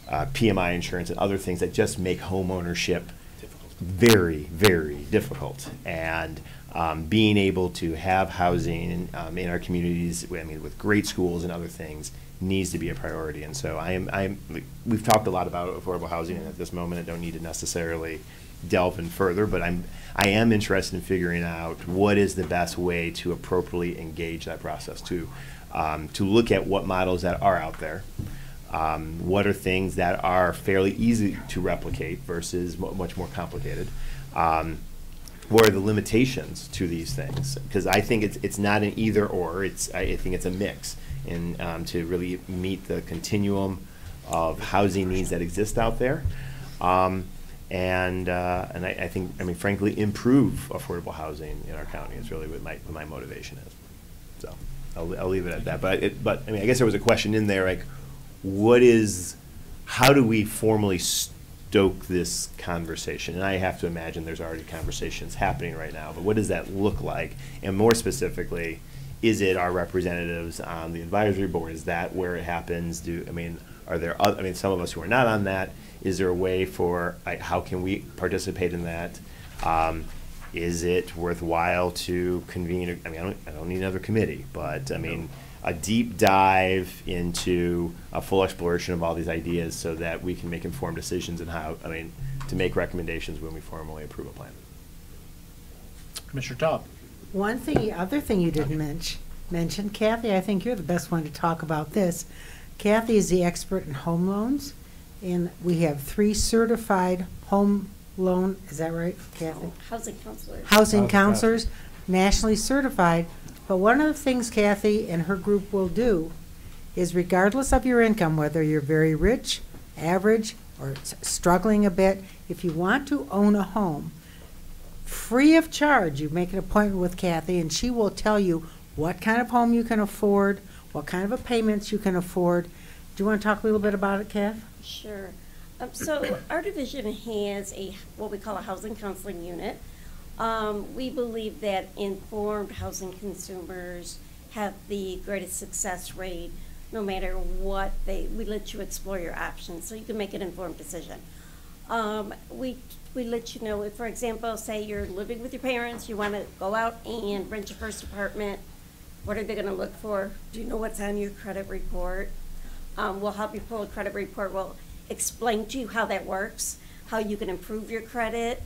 PMI insurance and other things that just make home ownership very, very difficult. And being able to have housing in our communities, with great schools and other things, needs to be a priority. And so we've talked a lot about affordable housing, and at this moment I don't need to necessarily delve in further, but I am interested in figuring out what is the best way to appropriately engage that process, to look at what models that are out there, what are things that are fairly easy to replicate versus much more complicated. What are the limitations to these things? Because I think it's not an either or. I think it's a mix, and to really meet the continuum of housing needs that exist out there. And I think, frankly, improve affordable housing in our county is really what my motivation is. So I'll leave it at that. But I guess there was a question in there, like, how do we formally stoke this conversation? And I have to imagine there's already conversations happening right now, but what does that look like? And more specifically, is it our representatives on the advisory board? Is that where it happens? Are there other, some of us who are not on that, is there a way for, how can we participate in that? Is it worthwhile to convene, I don't need another committee, but a deep dive into a full exploration of all these ideas so that we can make informed decisions and to make recommendations when we formally approve a plan. Commissioner Taub. Other thing you didn't mention, Kathy, I think you're the best one to talk about this. Kathy is the expert in home loans, and we have 3 certified home loan, is that right, Kathy? Housing counselors. Housing counselors, nationally certified. But one of the things Kathy and her group will do is, regardless of your income, whether you're very rich, average, or struggling a bit, if you want to own a home, free of charge, you make an appointment with Kathy, and she will tell you what kind of home you can afford, what kind of payments you can afford. Do you want to talk a little bit about it, Kath? Sure. So our division has what we call a housing counseling unit. We believe that informed housing consumers have the greatest success rate, no matter what we let you explore your options so you can make an informed decision. We let you know, if, for example, say you're living with your parents, you want to go out and rent your first apartment. What are they going to look for? Do you know what's on your credit report? We'll help you pull a credit report. We'll explain to you how that works, how you can improve your credit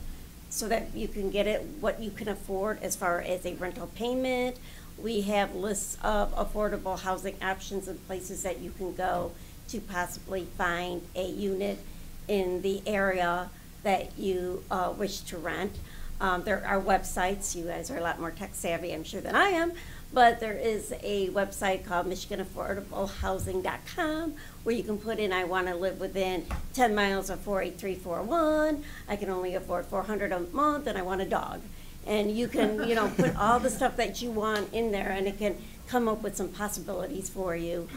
so that you can get it what you can afford as far as a rental payment. We have lists of affordable housing options and places that you can go to possibly find a unit in the area that you wish to rent. There are websites. You guys are a lot more tech savvy, I'm sure, than I am. But there is a website called MichiganAffordableHousing.com where you can put in, I want to live within 10 miles of 48341. I can only afford $400 a month, and I want a dog. And you can, you know, put all the stuff that you want in there, and it can come up with some possibilities for you.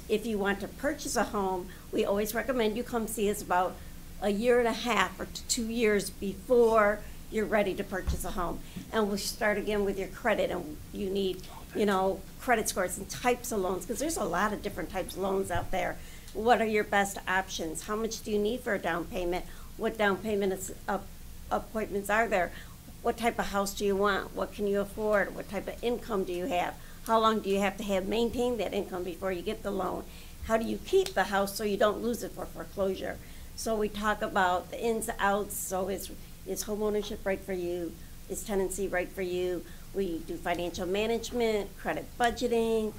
If you want to purchase a home, we always recommend you come see us about a year and a half or 2 years before you're ready to purchase a home. And we'll start again with your credit, and you need, you know, credit scores and types of loans, because there's a lot of different types of loans out there. What are your best options? How much do you need for a down payment? What down payment appointments are there? What type of house do you want? What can you afford? What type of income do you have? How long do you have to have maintained that income before you get the loan? How do you keep the house so you don't lose it for foreclosure? So we talk about the ins and outs. So is home ownership right for you? Is tenancy right for you? We do financial management, credit budgeting,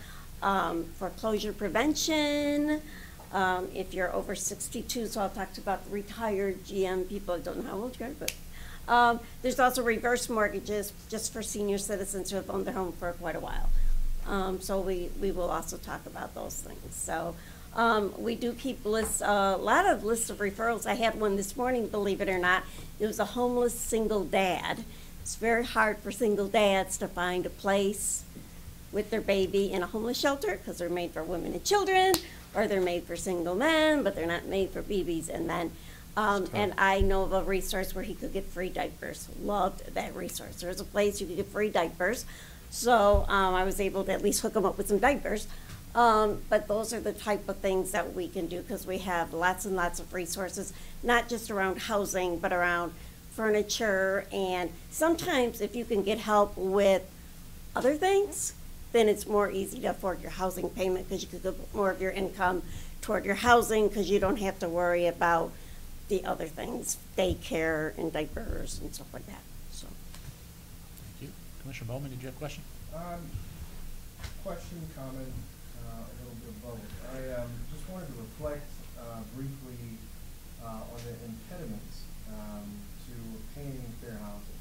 foreclosure prevention. If you're over 62, so I'll talk about the retired GM people. I don't know how old you are, but there's also reverse mortgages just for senior citizens who have owned their home for quite a while. So we will also talk about those things. So we do keep lists, a lot of lists of referrals. I had one this morning, believe it or not. It was a homeless single dad. It's very hard for single dads to find a place with their baby in a homeless shelter because they're made for women and children, or they're made for single men, but they're not made for babies and men. And I know of a resource where he could get free diapers. Loved that resource. There's a place you could get free diapers. So I was able to at least hook him up with some diapers. But those are the type of things that we can do because we have lots and lots of resources, not just around housing, but around furniture. And sometimes if you can get help with other things, then it's more easy to afford your housing payment because you could put more of your income toward your housing because you don't have to worry about the other things, daycare and diapers and stuff like that. So. Thank you. Commissioner Bowman, did you have a question? Question, comment, a little bit of both. I just wanted to reflect briefly on the impediments to obtaining fair housing.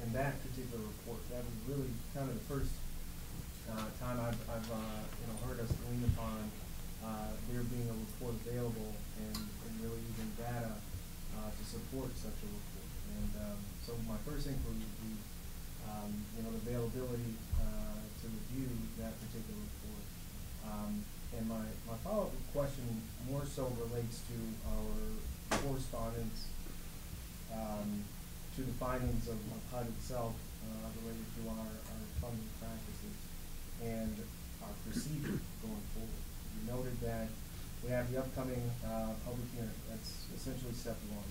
In that particular report, that was really kind of the first time I've heard us lean upon there being a report available and really using data to support such a report. And so my first inquiry would be, the availability to review that particular report. And my follow-up question more so relates to our correspondence to the findings of HUD itself related to our funding practices and our procedure going forward. We noted that we have the upcoming public hearing. That's essentially step one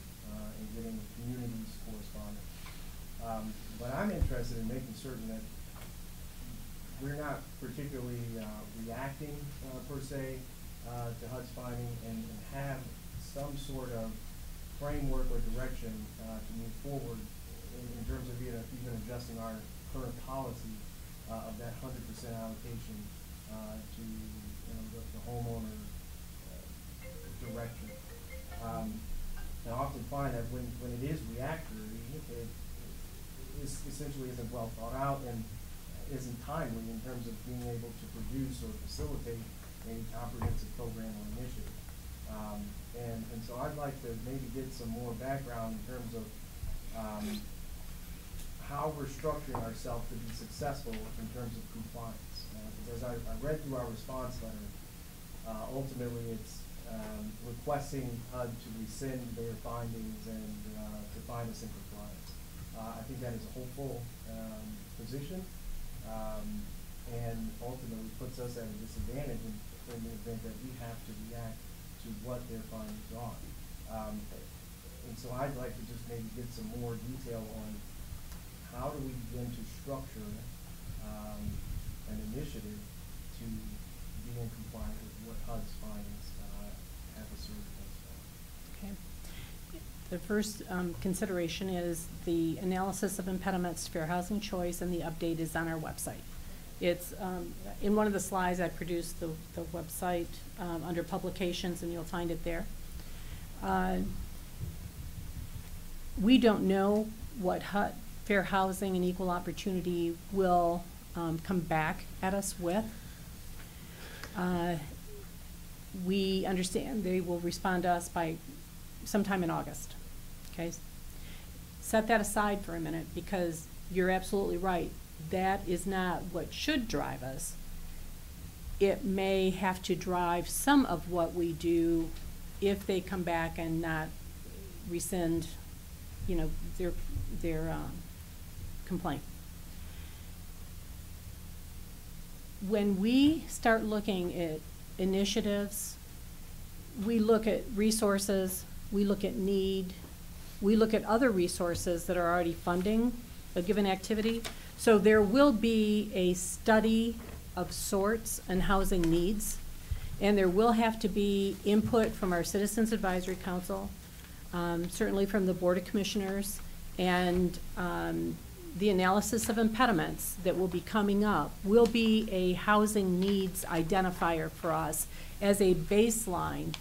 in getting the community's correspondence. But I'm interested in making certain that we're not particularly reacting per se to HUD's finding and have some sort of framework or direction to move forward in terms of even adjusting our current policy of that 100% allocation to the homeowner direction. I often find that when it is reactionary, it essentially isn't well thought out and isn't timely in terms of being able to produce or facilitate a comprehensive program or initiative. And so I'd like to maybe get some more background in terms of how we're structuring ourselves to be successful in terms of compliance. Because as I read through our response letter, ultimately it's requesting HUD to rescind their findings and to find us in compliance. I think that is a hopeful position and ultimately puts puts us at a disadvantage in the event that we have to react to what their findings are. And so I'd like to just maybe get some more detail on how do we begin to structure an initiative to be in compliance with what HUD's findings have asserted thus far. Okay. The first consideration is the analysis of impediments to fair housing choice, and the update is on our website. It's in one of the slides I produced the website under publications, and you'll find it there. We don't know what HUD, Fair Housing and Equal Opportunity, will come back at us with. We understand they will respond to us by sometime in August. Okay? Set that aside for a minute, because you're absolutely right. That is not what should drive us. It may have to drive some of what we do if they come back and not rescind, you know, their complaint. When we start looking at initiatives, we look at resources, we look at need, we look at other resources that are already funding a given activity. So there will be a study of sorts on housing needs, and there will have to be input from our Citizens Advisory Council, certainly from the Board of Commissioners, and the analysis of impediments that will be coming up will be a housing needs identifier for us as a baseline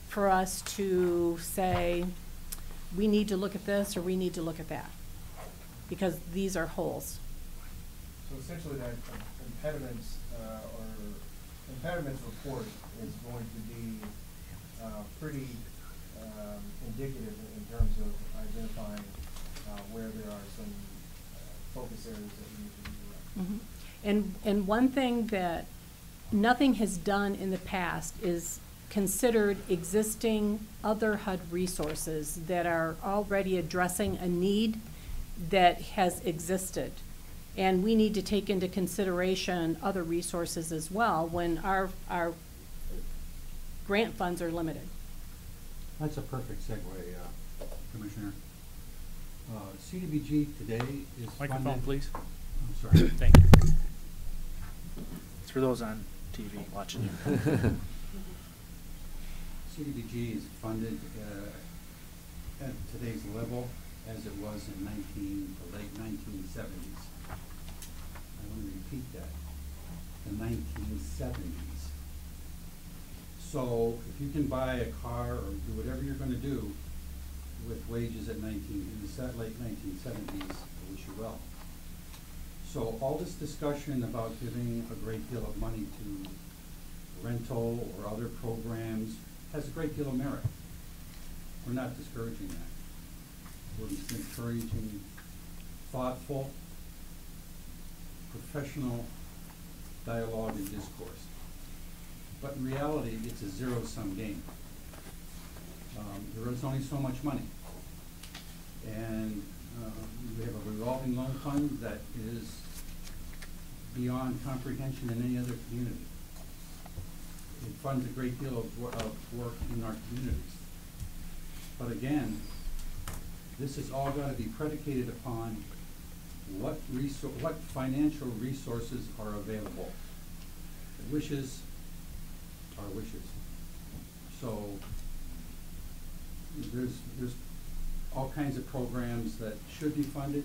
for us to say, we need to look at this or we need to look at that, because these are holes. So essentially that impediments report is going to be pretty indicative in terms of identifying where there are some focus areas that we need to be directed. And one thing that nothing has done in the past is considered existing other HUD resources that are already addressing a need that has existed. And we need to take into consideration other resources as well when our grant funds are limited. That's a perfect segue, Commissioner. CDBG today is Microphone, funded. please. I'm sorry. Thank you. It's for those on TV watching you. CDBG is funded at today's level as it was in the late 1970s. I want to repeat that, the 1970s. So if you can buy a car or do whatever you're going to do with wages at in the late 1970s, I wish you well. So all this discussion about giving a great deal of money to rental or other programs has a great deal of merit. We're not discouraging that. We're just encouraging thoughtful, professional dialogue and discourse. But in reality, it's a zero-sum game. There is only so much money. And we have a revolving loan fund that is beyond comprehension in any other community. It funds a great deal of work in our communities. But again, this has all got to be predicated upon what financial resources are available. Wishes are wishes. So there's all kinds of programs that should be funded,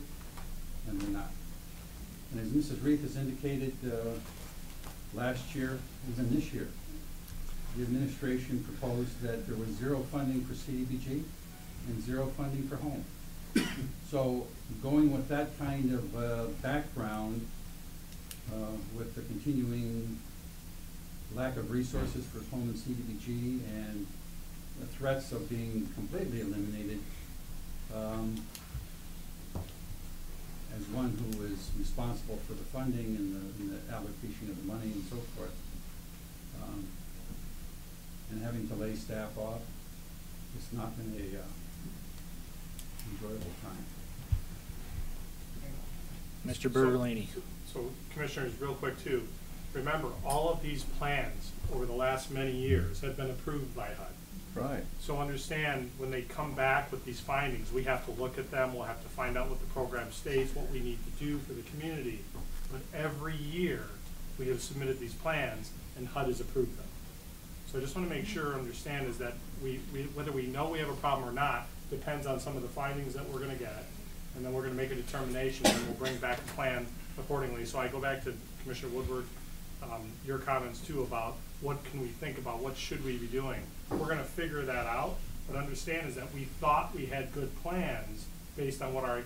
and they're not. And as Mrs. Reith has indicated last year, even this year, the administration proposed that there was zero funding for CDBG and zero funding for home. So going with that kind of background, with the continuing lack of resources for home and CDBG and the threats of being completely eliminated, as one who is responsible for the funding and the allocation of the money and so forth, and having to lay staff off, it's not been a enjoyable time. Mr. Bertolini. So Commissioners, real quick too, remember, all of these plans over the last many years have been approved by HUD. Right. So understand, when they come back with these findings, we have to look at them, we'll have to find out what the program states, what we need to do for the community. But every year, we have submitted these plans, and HUD has approved them. So I just want to make sure, understand, is that whether we know we have a problem or not, depends on some of the findings that we're going to get. And then we're going to make a determination, and we'll bring back the plan accordingly. So I go back to Commissioner Woodward, your comments too about what can we think about, what should we be doing. We're going to figure that out, but understand is that we thought we had good plans based on what our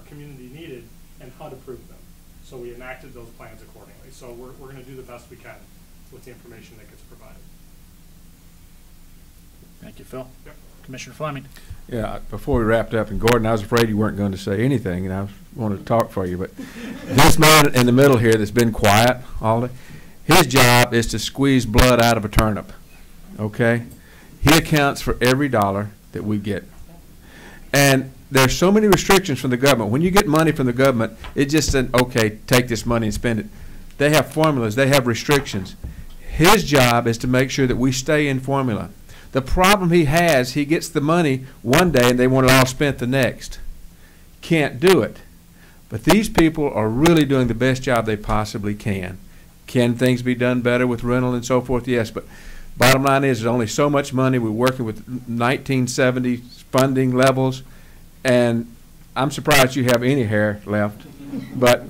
community needed, and HUD approved them. So we enacted those plans accordingly. So we're going to do the best we can with the information that gets provided. Thank you, Phil. Yep. Commissioner Fleming. Yeah, before we wrapped up, and Gordon, I was afraid you weren't going to say anything, and I wanted to talk for you, but this man in the middle here that's been quiet all day, his job is to squeeze blood out of a turnip, okay? He accounts for every dollar that we get. And there's so many restrictions from the government. When you get money from the government, it just said, okay, take this money and spend it. They have formulas. They have restrictions. His job is to make sure that we stay in formula. The problem he has, he gets the money one day and they want it all spent the next. Can't do it. But these people are really doing the best job they possibly can. Can things be done better with rental and so forth? Yes, but bottom line is there's only so much money. We're working with 1970 funding levels, and I'm surprised you have any hair left. But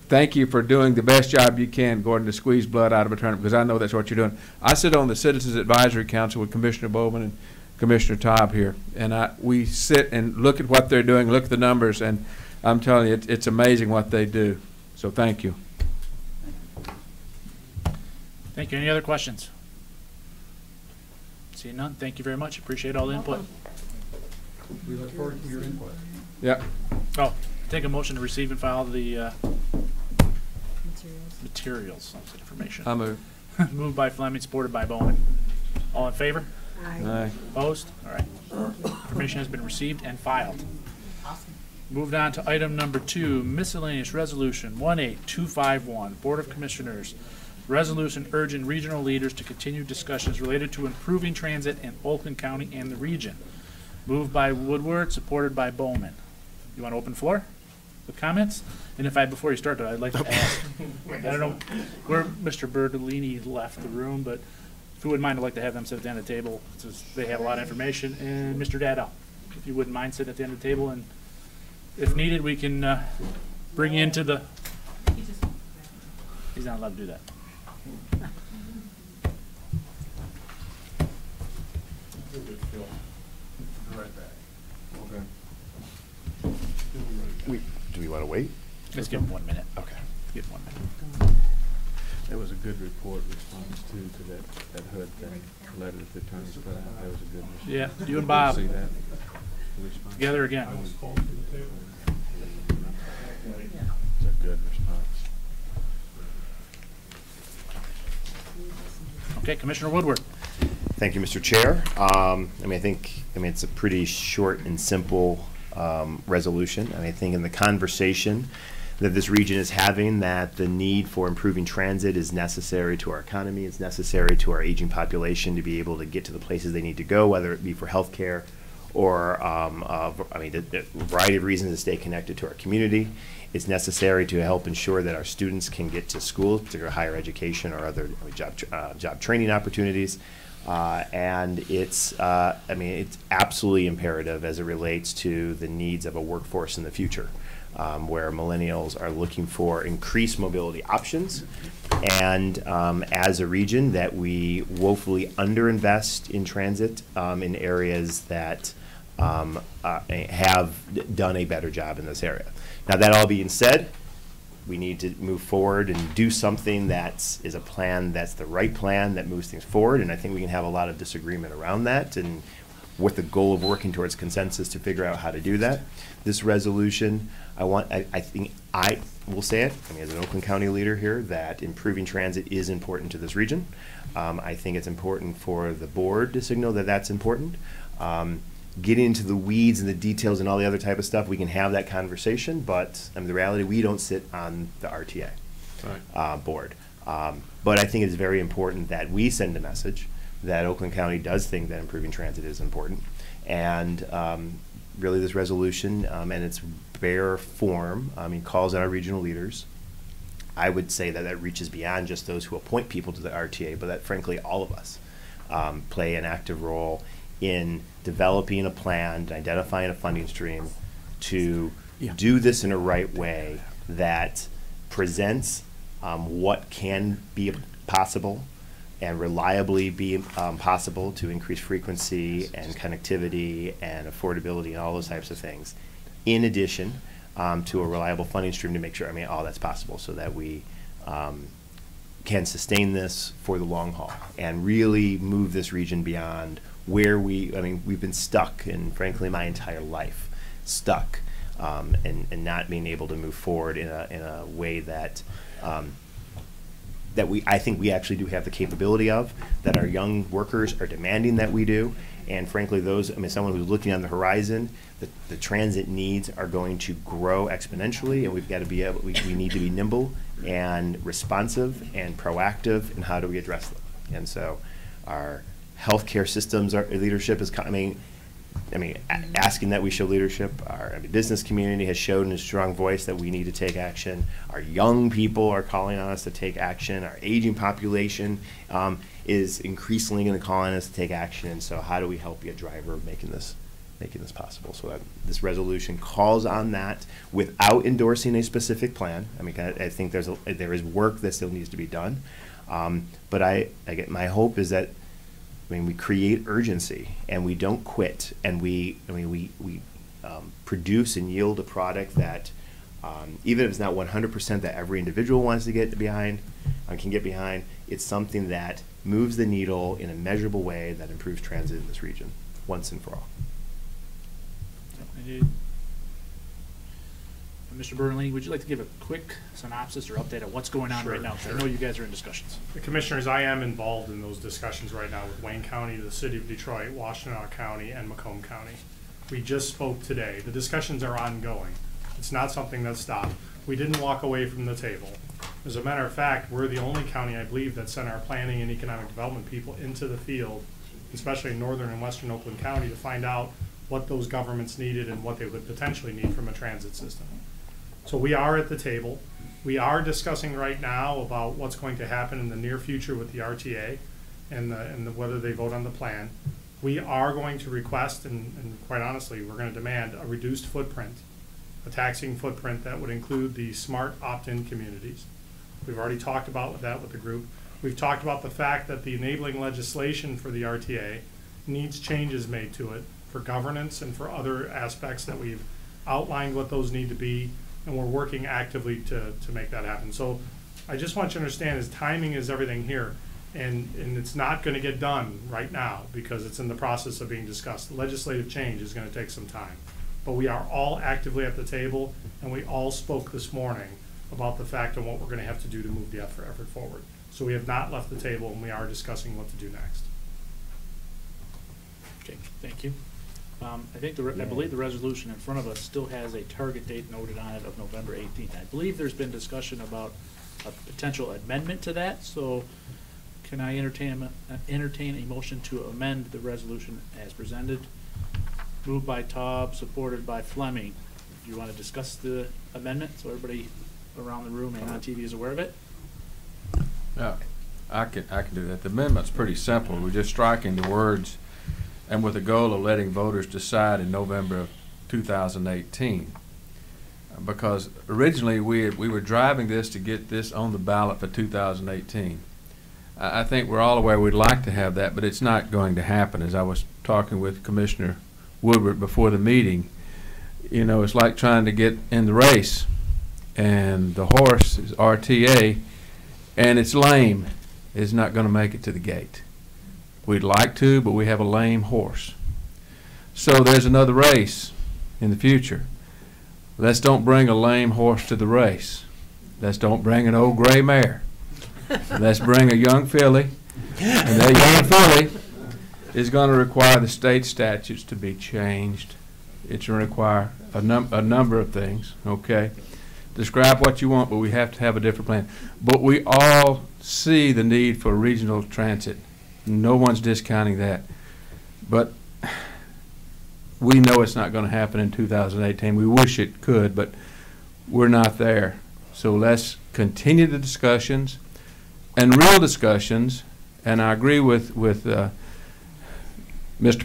thank you for doing the best job you can, Gordon, to squeeze blood out of a turnip, because I know that's what you're doing. I sit on the Citizens Advisory Council with Commissioner Bowman and Commissioner Taub here, and we sit and look at what they're doing, look at the numbers, and I'm telling you, it's amazing what they do. So thank you. Thank you. Any other questions? Seeing none, thank you very much. Appreciate all the input. We look forward to your input. Yeah. Oh, take a motion to receive and file the materials, information. I move. Moved by Fleming, supported by Bowman. All in favor? Aye. Opposed? All right. Information has been received and filed. Awesome. Moved on to item number 2, miscellaneous resolution 18251, Board of Commissioners. Resolution urging regional leaders to continue discussions related to improving transit in Oakland County and the region. Moved by Woodward, supported by Bowman. You want to open floor with comments? And before you start, I'd like to ask, I don't know where Mr. Bertolini left the room, but if you wouldn't mind, I'd like to have them sit at the end of the table, since they have a lot of information. And Mr. Dado, if you wouldn't mind sitting at the end of the table, and if needed, we can bring you into the. He's not allowed to do that. Do we want to wait? Let's give him 1 minute. Okay. Give him 1 minute. That was a good report response too to that HUD thing, letter that the attorneys put out. That was a good response. Yeah, you and Bob. See that? Together again. It's a good response. Okay, Commissioner Woodward. Thank you, Mr. Chair. I think it's a pretty short and simple resolution. And I think in the conversation that this region is having, that the need for improving transit is necessary to our economy, it's necessary to our aging population to be able to get to the places they need to go, whether it be for healthcare or a variety of reasons to stay connected to our community. It's necessary to help ensure that our students can get to school, particularly higher education or other job training opportunities. And it's absolutely imperative as it relates to the needs of a workforce in the future, where millennials are looking for increased mobility options. And as a region that we woefully underinvest in transit in areas that have done a better job in this area. Now, that all being said, we need to move forward and do something that is a plan that's the right plan that moves things forward, and I think we can have a lot of disagreement around that, and with the goal of working towards consensus to figure out how to do that. This resolution, I think I will say it, as an Oakland County leader here, that improving transit is important to this region. I think it's important for the board to signal that that's important. Getting into the weeds and the details and all the other type of stuff, we can have that conversation, but the reality, we don't sit on the RTA board. But I think it's very important that we send a message that Oakland County does think that improving transit is important. And really this resolution and its bare form, calls on our regional leaders. I would say that that reaches beyond just those who appoint people to the RTA, but that frankly all of us play an active role in developing a plan, identifying a funding stream to do this in a right way that presents what can be possible and reliably be possible to increase frequency and connectivity and affordability and all those types of things, in addition to a reliable funding stream to make sure, all that's possible so that we can sustain this for the long haul and really move this region beyond where we've been stuck, and frankly my entire life, stuck and not being able to move forward in a way that I think we actually do have the capability of, that our young workers are demanding that we do. And frankly, someone who's looking on the horizon, the transit needs are going to grow exponentially, and we've got to be able, we need to be nimble and responsive and proactive in how do we address them. And so our healthcare systems, our leadership is coming. Asking that we show leadership. Our business community has shown in a strong voice that we need to take action. Our young people are calling on us to take action. Our aging population is increasingly going to call on us to take action. And so how do we help be a driver of making this possible? So that this resolution calls on that without endorsing a specific plan. I think there is work that still needs to be done. But my hope is that we create urgency and we don't quit, and we produce and yield a product that even if it's not 100% that every individual wants to get behind, can get behind, it's something that moves the needle in a measurable way that improves transit in this region once and for all. Mr. Bernalini, would you like to give a quick synopsis or update on what's going on right now? I know you guys are in discussions. The commissioners, I am involved in those discussions right now with Wayne County, the City of Detroit, Washtenaw County, and Macomb County. We just spoke today. The discussions are ongoing. It's not something that stopped. We didn't walk away from the table. As a matter of fact, we're the only county, I believe, that sent our planning and economic development people into the field, especially in northern and western Oakland County, to find out what those governments needed and what they would potentially need from a transit system. So we are at the table. We are discussing right now about what's going to happen in the near future with the RTA and whether they vote on the plan. We are going to request, and quite honestly, we're going to demand a reduced footprint, a taxing footprint that would include the smart opt-in communities. We've already talked about that with the group. We've talked about the fact that the enabling legislation for the RTA needs changes made to it for governance and for other aspects that we've outlined what those need to be, and we're working actively to make that happen. So I just want you to understand is timing is everything here, and it's not going to get done right now because it's in the process of being discussed. Legislative change is going to take some time, but we are all actively at the table, and we all spoke this morning about the fact of what we're going to have to do to move the effort forward. So we have not left the table, and we are discussing what to do next. Okay, thank you. I believe the resolution in front of us still has a target date noted on it of November 18th. I believe there's been discussion about a potential amendment to that, so can I entertain a motion to amend the resolution as presented? Moved by Taub, supported by Fleming. Do you want to discuss the amendment so everybody around the room and on TV is aware of it? Yeah, I can do that. The amendment's pretty simple. We're just striking the words and with the goal of letting voters decide in November of 2018. Because originally we were driving this to get this on the ballot for 2018. I think we're all aware we'd like to have that, but it's not going to happen. As I was talking with Commissioner Woodward before the meeting, it's like trying to get in the race, and the horse is RTA, and it's lame. It's not going to make it to the gate. We'd like to, but we have a lame horse. So there's another race in the future. Let's don't bring a lame horse to the race. Let's don't bring an old gray mare. Let's bring a young filly, and that young filly is going to require the state statutes to be changed. It's going to require a number of things, okay? Describe what you want, but we have to have a different plan. But we all see the need for regional transit. No one's discounting that. But we know it's not going to happen in 2018. We wish it could, but we're not there. So let's continue the discussions and real discussions. And I agree with Mr.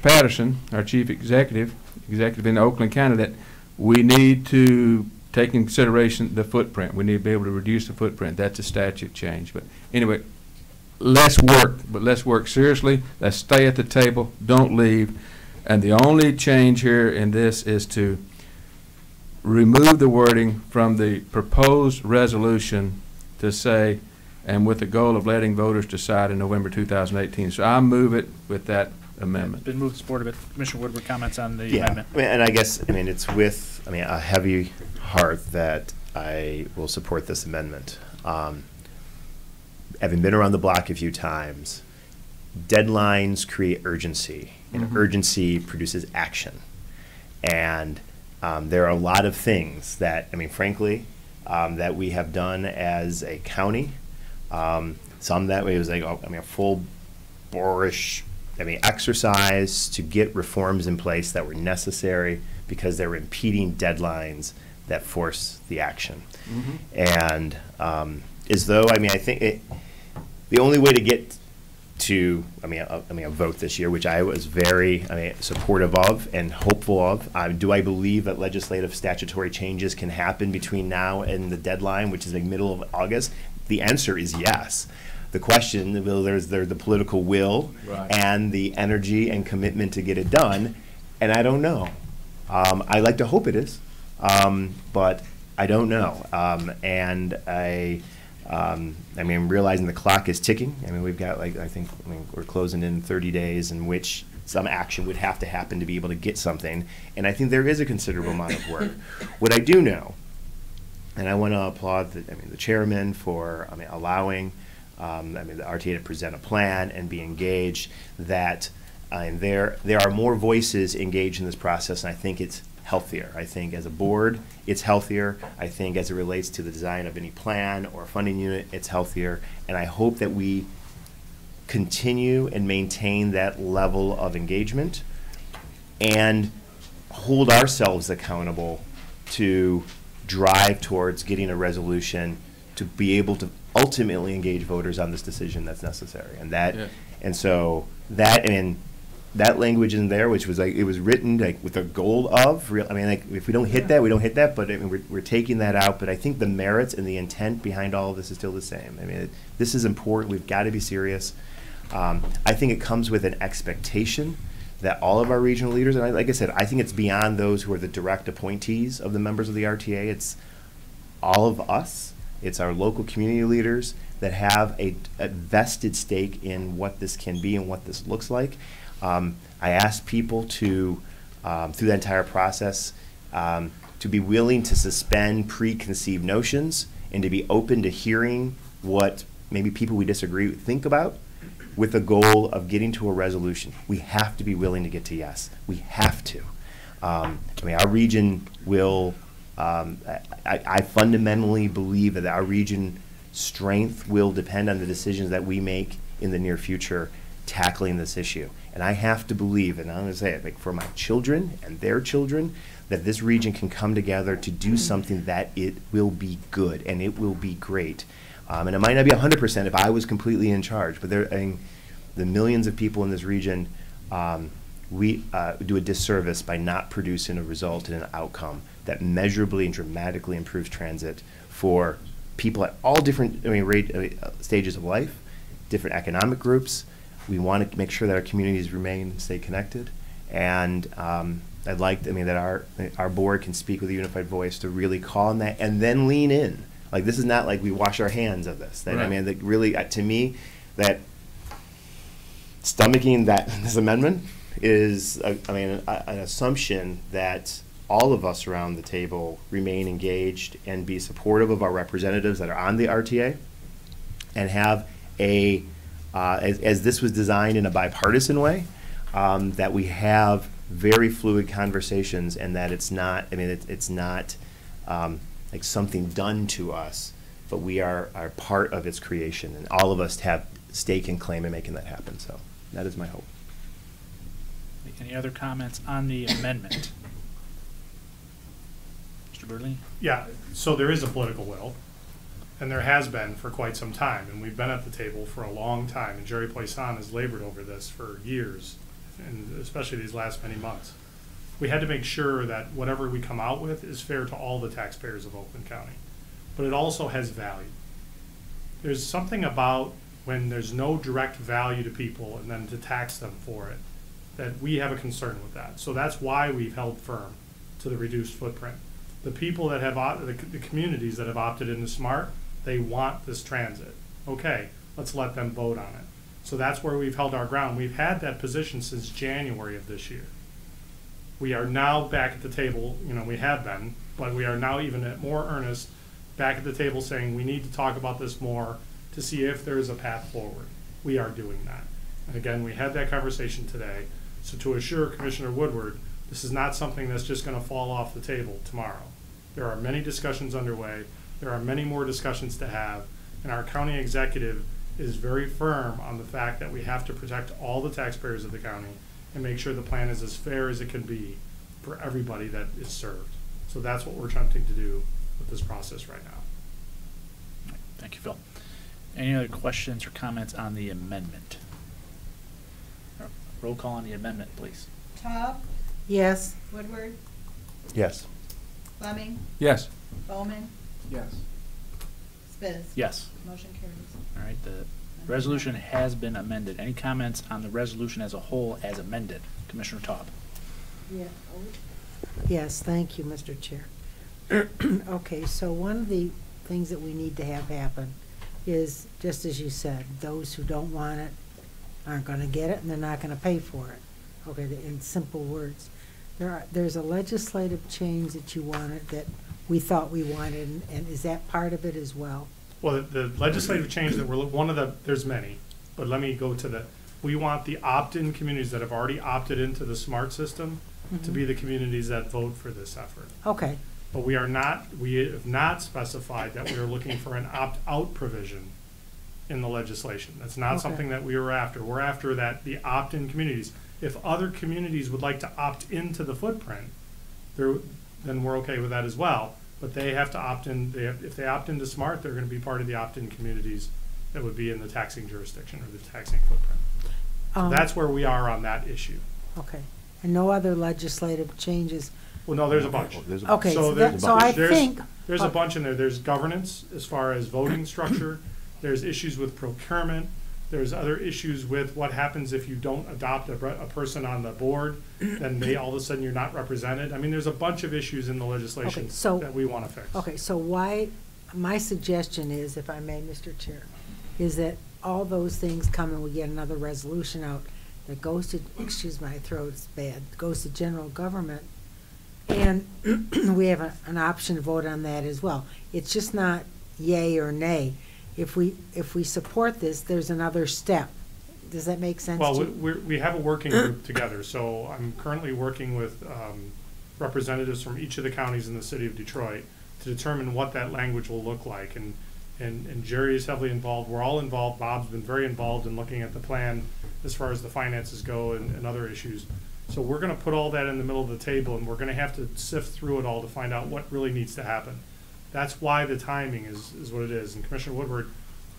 Patterson, our chief executive in Oakland County, that we need to take in consideration the footprint. We need to be able to reduce the footprint. That's a statute change. But anyway, let's work seriously. Let's stay at the table. Don't leave. And the only change here in this is to remove the wording from the proposed resolution to say, and with the goal of letting voters decide in November 2018. So I move it with that amendment. Been moved and supported. Commissioner Woodward, comments on the Yeah, amendment? and I guess, it's with, a heavy heart that I will support this amendment. Having been around the block a few times, deadlines create urgency, and urgency produces action. And there are a lot of things that, frankly, that we have done as a county. Some that way was like, a full boorish, exercise to get reforms in place that were necessary because they were impeding deadlines that force the action. And as though, I think the only way to get to, a vote this year, which I was very, supportive of and hopeful of. Do I believe that legislative statutory changes can happen between now and the deadline, which is the middle of August? The answer is yes. The question, there's the political will and the energy and commitment to get it done, and I don't know. I like to hope it is, but I don't know. And I'm realizing the clock is ticking. We've got we're closing in 30 days in which some action would have to happen to be able to get something. And I think there is a considerable amount of work. What I do know, and I want to applaud the chairman for allowing the RTA to present a plan and be engaged, that there are more voices engaged in this process, and I think it's healthier. I think as a board, it's healthier. I think as it relates to the design of any plan or funding unit, it's healthier. And I hope that we continue and maintain that level of engagement and hold ourselves accountable to drive towards getting a resolution to be able to ultimately engage voters on this decision that's necessary. And that language in there, which was it was written with a goal of if we don't hit that, we don't hit that. But we're taking that out. But I think the merits and the intent behind all of this is still the same. This is important. We've got to be serious. I think it comes with an expectation that all of our regional leaders, and like I said, I think it's beyond those who are the direct appointees of the members of the RTA. It's all of us. It's our local community leaders that have a vested stake in what this can be and what this looks like. I asked people to, through the entire process, to be willing to suspend preconceived notions and to be open to hearing what maybe people we disagree with think about, with the goal of getting to a resolution. We have to be willing to get to yes. We have to. Our region will, I fundamentally believe that our region strength will depend on the decisions that we make in the near future tackling this issue. And I have to believe, and I'm going to say it, for my children and their children, that this region can come together to do something that it will be good and it will be great. And it might not be 100% if I was completely in charge, but the millions of people in this region, we do a disservice by not producing a result and an outcome that measurably and dramatically improves transit for people at all different stages of life, different economic groups. We want to make sure that our communities remain and stay connected. And I'd like that our board can speak with a unified voice to really call on that and then lean in. This is not like we wash our hands of this. That, right. That really, to me, that stomaching this amendment is, an assumption that all of us around the table remain engaged and be supportive of our representatives that are on the RTA and have as this was designed in a bipartisan way, that we have very fluid conversations and that it's not, it's not like something done to us but we are part of its creation, and all of us have stake and claim in making that happen. So that is my hope. Any other comments on the amendment? Mr. Burley? Yeah, so there is a political will, and there has been for quite some time, and we've been at the table for a long time, and Jerry Poisson has labored over this for years, and especially these last many months. We had to make sure that whatever we come out with is fair to all the taxpayers of Oakland County, but it also has value. There's something about when there's no direct value to people and then to tax them for it, that we have a concern with that. So that's why we've held firm to the reduced footprint. The people that have, the communities that have opted into SMART, they want this transit. Okay, let's let them vote on it. So that's where we've held our ground. We've had that position since January of this year. We are now back at the table, we have been, but we are now even at more earnest, back at the table saying we need to talk about this more to see if there is a path forward. We are doing that. And again, we had that conversation today. So to assure Commissioner Woodward, this is not something that's just going to fall off the table tomorrow. There are many discussions underway. There are many more discussions to have. And our county executive is very firm on the fact that we have to protect all the taxpayers of the county and make sure the plan is as fair as it can be for everybody that is served. So that's what we're attempting to do with this process right now. Thank you, Phil. Any other questions or comments on the amendment? Roll call on the amendment, please. Taub, Yes. Woodward, Yes. Fleming, Yes. Bowman, Yes. Spiz. Yes. Motion carries. All right, the resolution has been amended. Any comments on the resolution as a whole as amended? Commissioner Taub? Yes, thank you, Mr. Chair. Okay, so one of the things that we need to have happen is, just as you said, those who don't want it aren't gonna get it and they're not gonna pay for it. Okay, in simple words. There's a legislative change that you wanted, that we thought we wanted, and is that part of it as well? Well, the legislative change that there's many, but let me go to we want the opt-in communities that have already opted into the SMART system to be the communities that vote for this effort. Okay, But we have not specified that we are looking for an opt-out provision in the legislation. That's not Okay. something that we were after. We're after that the opt-in communities. If other communities would like to opt into the footprint, then we're okay with that as well. But they have to opt in. If they opt into SMART, they're going to be part of the opt-in communities that would be in the taxing jurisdiction or the taxing footprint. So that's where we are on that issue. okay. And no other legislative changes? Well, no, there's a bunch. Okay, so I think. There's a bunch in there. There's governance as far as voting structure. There's issues with procurement. There's other issues with what happens if you don't adopt a person on the board, then all of a sudden you're not represented. I mean, there's a bunch of issues in the legislation Okay, so- that we want to fix. Okay, so my suggestion is, if I may, Mr. Chair, is that all those things come and we get another resolution out that goes to, excuse my throat, it's bad, goes to general government, and we have an option to vote on that as well. It's just not yay or nay. If we support this, there's another step. Does that make sense to you? Well, we have a working group together, so I'm currently working with representatives from each of the counties in the city of Detroit to determine what that language will look like. And Jerry is heavily involved. We're all involved. Bob's been very involved in looking at the plan as far as the finances go and other issues. So we're going to put all that in the middle of the table, and we're going to have to sift through it all to find out what really needs to happen. That's why the timing is what it is. And Commissioner Woodward,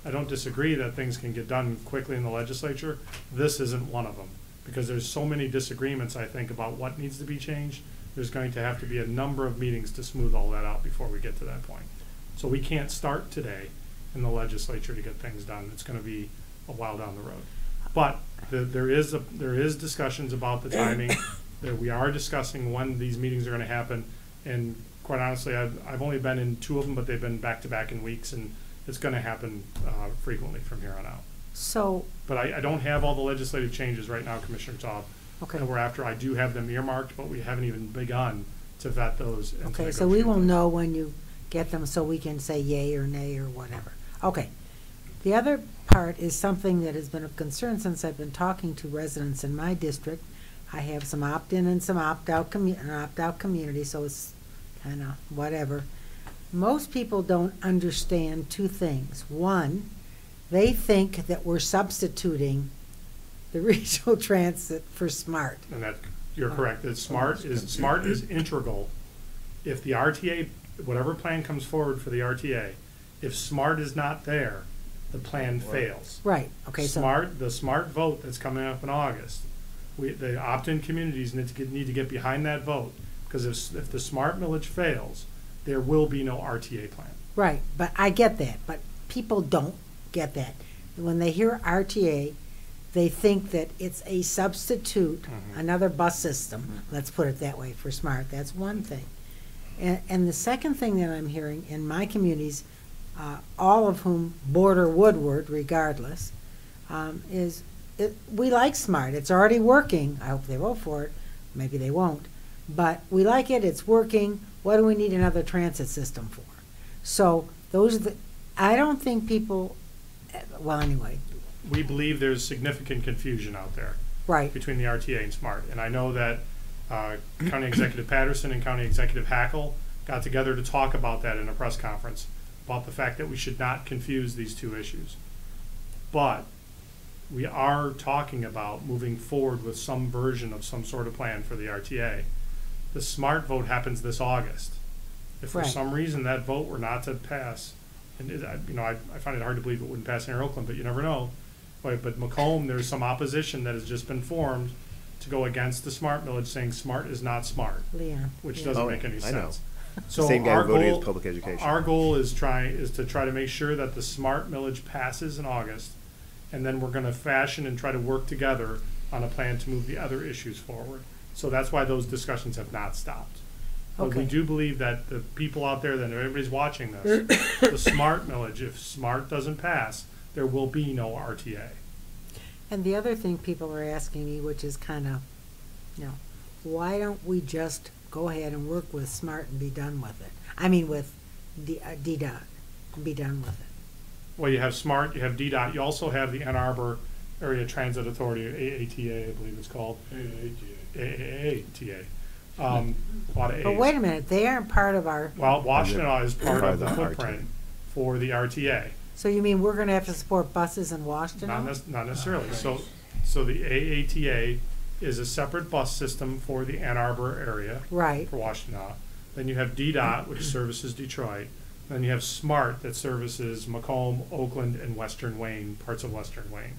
I don't disagree that things can get done quickly in the legislature. This isn't one of them, because there's so many disagreements, I think, about what needs to be changed. There's going to have to be a number of meetings to smooth all that out before we get to that point. So we can't start today in the legislature to get things done. It's going to be a while down the road. But there is discussions about the timing. We are discussing when these meetings are going to happen. And quite honestly, I've only been in 2 of them, but they've been back-to-back in weeks, and it's going to happen frequently from here on out. So. But I don't have all the legislative changes right now, Commissioner Taub. Okay. And we're after. I do have them earmarked, but we haven't even begun to vet those. And Okay, so we will know when you get them, so we can say yay or nay or whatever. Okay. The other part is something that has been of concern since I've been talking to residents in my district. I have some opt-in and some opt-out communities, so it's kind of whatever. most people don't understand two things. One, they think that we're substituting the regional transit for SMART. And that, you're correct, that SMART is integral. If the RTA, whatever plan comes forward for the RTA, if SMART is not there, the plan fails. Right, okay, so. The SMART vote that's coming up in August, the opt-in communities need to get behind that vote, because if the SMART millage fails, there will be no RTA plan. Right, but I get that, but people don't get that. When they hear RTA, they think that it's a substitute, another bus system, let's put it that way, for SMART. That's one thing. And the second thing that I'm hearing in my communities, all of whom border Woodward regardless, is we like SMART. It's already working. I hope they vote for it. Maybe they won't. But we like it. It's working. What do we need another transit system for? So those are the, I don't think people, well, anyway. We believe there's significant confusion out there. Right. Between the RTA and SMART. And I know that County Executive Patterson and County Executive Hackle got together to talk about that in a press conference, about the fact that we should not confuse these two issues. But we are talking about moving forward with some version of some sort of plan for the RTA. The SMART vote happens this August. If for some reason that vote were not to pass, and I find it hard to believe it wouldn't pass in Oakland, but you never know. But Macomb, there's some opposition that has just been formed to go against the SMART millage, saying SMART is not SMART, which doesn't make any sense. So same guy who voted as public education. Our goal is to try to make sure that the SMART millage passes in August, and then we're going to fashion and try to work together on a plan to move the other issues forward. So that's why those discussions have not stopped. But we do believe that the people out there, that everybody's watching this, the SMART millage, if SMART doesn't pass, there will be no RTA. And the other thing people are asking me, which is kind of, why don't we just go ahead and work with SMART and be done with it? I mean, with DDOT, and be done with it. Well, you have SMART, you have DDOT, you also have the Ann Arbor Area Transit Authority, AATA, I believe it's called. AATA. A lot of A's. But wait a minute, they aren't part of our. Well, Washtenaw is part of the footprint for the RTA. So you mean we're going to have to support buses in Washtenaw? Not necessarily. So the AATA is a separate bus system for the Ann Arbor area. Right. For Washtenaw. Then you have DDOT, which services Detroit. Then you have SMART that services Macomb, Oakland, and Western Wayne, parts of Western Wayne.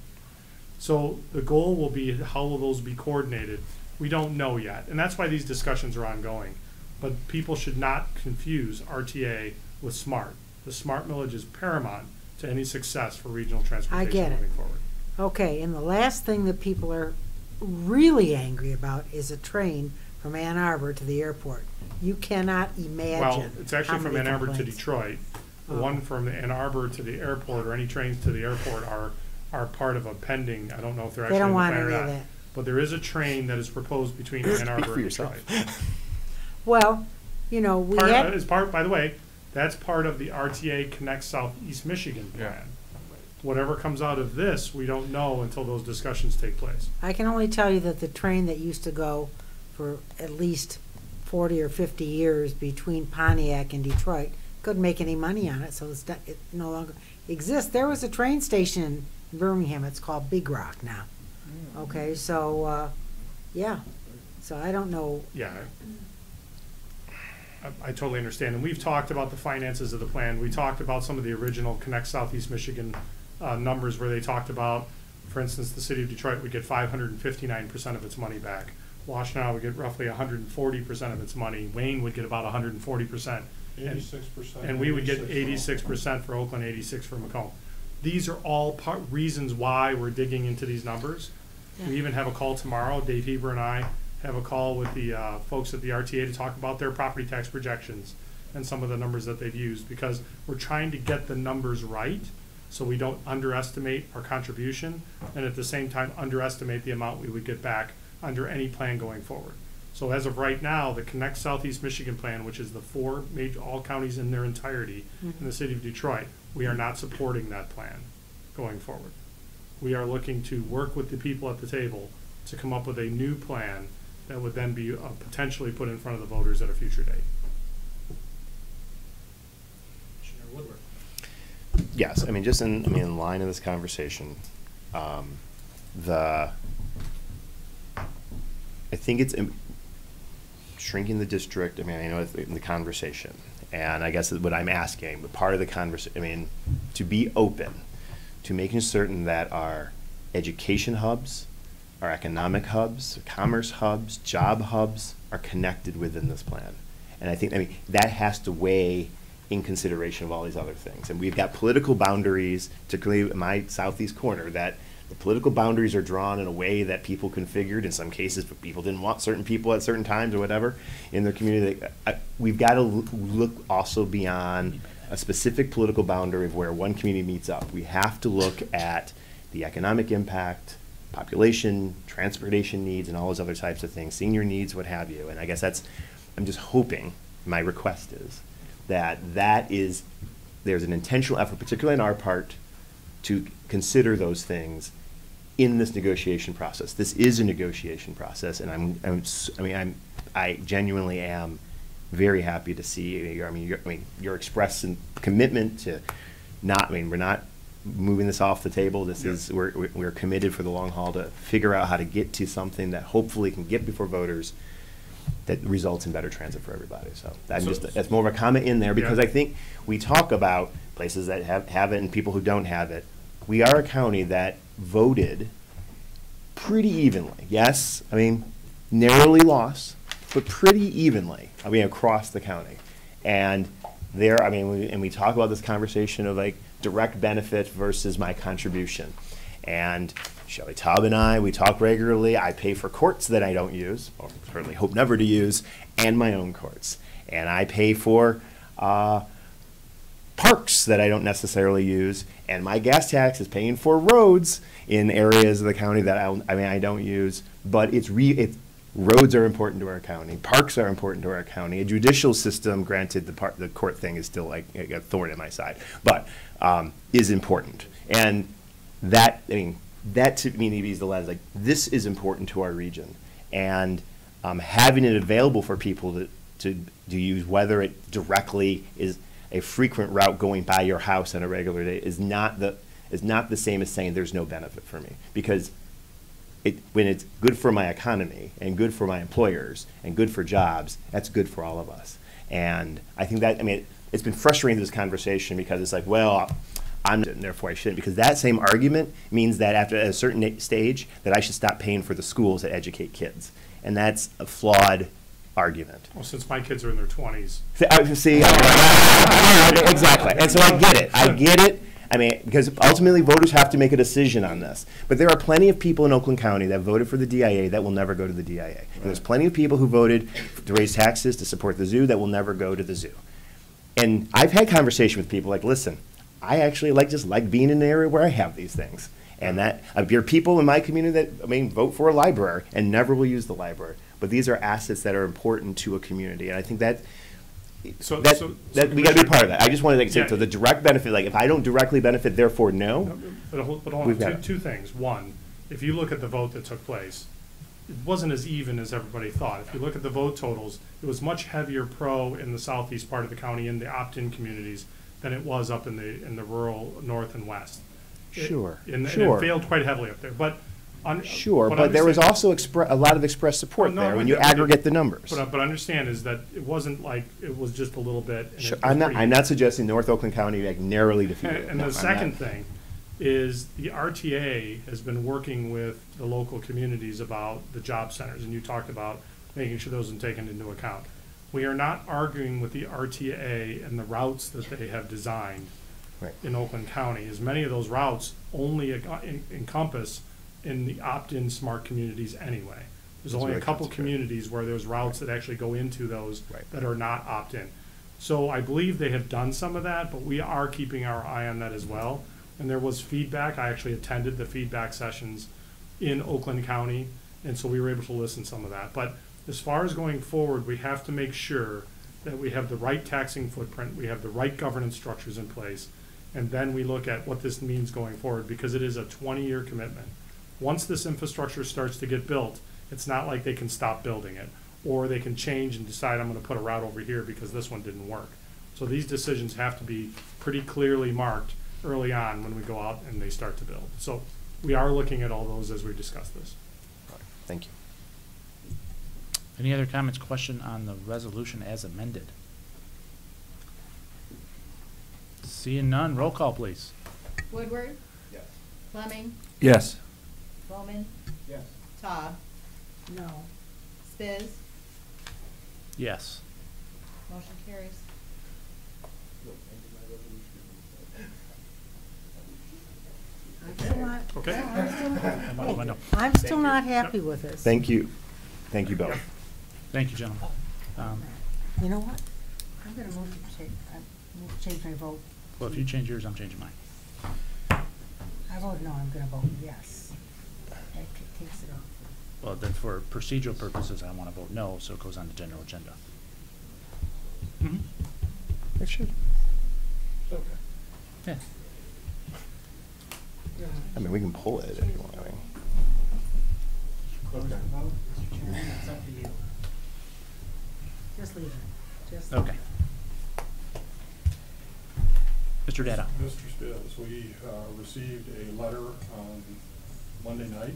So the goal will be, how will those be coordinated? We don't know yet, and that's why these discussions are ongoing. But people should not confuse RTA with SMART. The SMART millage is paramount to any success for regional transportation moving forward. Okay, and the last thing that people are really angry about is a train from Ann Arbor to the airport. You cannot imagine. Well, it's actually from Ann Arbor to Detroit. The one from Ann Arbor to the airport, or any trains to the airport, are part of a pending. I don't know if they're actually in the plan or not. That. But there is a train that is proposed between Ann Arbor and Detroit. Well, by the way, that's part of the RTA Connect Southeast Michigan plan. Whatever comes out of this, we don't know until those discussions take place. I can only tell you that the train that used to go for at least 40 or 50 years between Pontiac and Detroit couldn't make any money on it, so it no longer exists. There was a train station in Birmingham. It's called Big Rock now. Okay, so so I don't know. Yeah, I totally understand, and we've talked about the finances of the plan. We talked about some of the original Connect Southeast Michigan numbers where they talked about, for instance, the city of Detroit would get 559% of its money back. Washtenaw would get roughly 140% of its money. Wayne would get about 140%. 86%. And we would get 86% for Oakland, 86% for Macomb. These are all reasons why we're digging into these numbers. Yeah. We even have a call tomorrow. Dave Heber and I have a call with the folks at the RTA to talk about their property tax projections and some of the numbers that they've used, because we're trying to get the numbers right so we don't underestimate our contribution and at the same time underestimate the amount we would get back under any plan going forward. So as of right now, the Connect Southeast Michigan plan, which is the 4 major, all counties in their entirety in the city of Detroit, we are not supporting that plan going forward. We are looking to work with the people at the table to come up with a new plan that would then be potentially put in front of the voters at a future date. yes, I mean, just in line of this conversation, I think it's shrinking the district. I mean, I know it's in the conversation, and I guess what I'm asking, but part of the conversation, I mean, to be open to making certain that our education hubs, our economic hubs, commerce hubs, job hubs are connected within this plan. And I think, I mean, that has to weigh in consideration of all these other things. And we've got political boundaries, particularly in my southeast corner, that the political boundaries are drawn in a way that people configured in some cases, but people didn't want certain people at certain times or whatever in their community. We've got to look also beyond a specific political boundary of where one community meets up. We have to look at the economic impact, population, transportation needs, and all those other types of things, senior needs, what have you. And I guess I'm just hoping, my request is, there's an intentional effort, particularly on our part, to consider those things in this negotiation process. This is a negotiation process, and I genuinely am very happy to see. Your expressing commitment to not. I mean, we're not moving this off the table. This is we're committed for the long haul to figure out how to get to something that hopefully can get before voters that results in better transit for everybody. So that's more of a comment in there, because I think we talk about places that have it and people who don't have it. We are a county that voted pretty evenly. Yes, I mean, narrowly lost, but pretty evenly, I mean, across the county. And there, I mean, we talk about this conversation of like direct benefit versus my contribution. And Shelley Taub and I, we talk regularly. I pay for courts that I don't use, or certainly hope never to use, and my own courts. And I pay for parks that I don't necessarily use, and my gas tax is paying for roads in areas of the county that I don't use. But roads are important to our county. Parks are important to our county. A judicial system, granted, the court thing is still like a thorn in my side, but is important. And that, I mean, that to me is the lens. Like, this is important to our region, and having it available for people to use, whether it directly is a frequent route going by your house on a regular day, is not the same as saying there's no benefit for me. Because when it's good for my economy and good for my employers and good for jobs, that's good for all of us. And I think that, I mean, it's been frustrating, this conversation, because it's like, well, I'm and therefore I shouldn't, because that same argument means that after a certain stage that I should stop paying for the schools that educate kids, and that's a flawed argument. Well, since my kids are in their 20s. See, exactly, and so I get it. I mean, because ultimately voters have to make a decision on this. But there are plenty of people in Oakland County that voted for the DIA that will never go to the DIA. Right. And there's plenty of people who voted to raise taxes to support the zoo that will never go to the zoo. And I've had conversation with people like, listen, I actually like being in an area where I have these things. And that there are people in my community that, I mean, vote for a library and never will use the library. But these are assets that are important to a community. And I think that we got to be part of that. I just wanted to say, so the direct benefit, like if I don't directly benefit, therefore no. But hold on, two things. One, if you look at the vote that took place, it wasn't as even as everybody thought. If you look at the vote totals, it was much heavier pro in the southeast part of the county, in the opt-in communities, than it was up in the rural north and west. Sure. And it failed quite heavily up there. But there was also a lot of expressed support there when you aggregate the numbers. But understand is that it wasn't like it was just a little bit. Sure. I'm not suggesting North Oakland County like narrowly defeated. And the second thing is the RTA has been working with the local communities about the job centers, and you talked about making sure those are taken into account. We are not arguing with the RTA and the routes that they have designed in Oakland County, as many of those routes only encompass in the opt-in smart communities anyway. There's only a couple communities where there's routes that actually go into those that are not opt-in. So I believe they have done some of that, but we are keeping our eye on that as well. And there was feedback. I actually attended the feedback sessions in Oakland County, and so we were able to listen to some of that. But as far as going forward, we have to make sure that we have the right taxing footprint, we have the right governance structures in place, and then we look at what this means going forward, because it is a 20-year commitment. Once this infrastructure starts to get built, it's not like they can stop building it, or they can change and decide I'm going to put a route over here because this one didn't work. So these decisions have to be pretty clearly marked early on when we go out and they start to build. So we are looking at all those as we discuss this. Thank you. Any other comments, question on the resolution as amended? Seeing none, roll call, please. Woodward, Yes. Fleming, Yes. Bowman, Yes. Todd, No. Spiz, Yes. motion carries. I'm still not, Okay. I'm still not happy with this. Thank you. Thank you both. Thank you, gentlemen. You know what? I'm gonna move to change my vote. Well, if you change yours, I'm changing mine. I vote no, I'm gonna vote yes. That takes it off. Well, then for procedural purposes, I want to vote no, so it goes on the general agenda. It should. Yeah. I mean, we can pull it if you want. I mean. Mr. Chairman, it's up to you. Just leave it. Just leave Okay. Mr. Data. Mr. Spiz, we received a letter on Monday night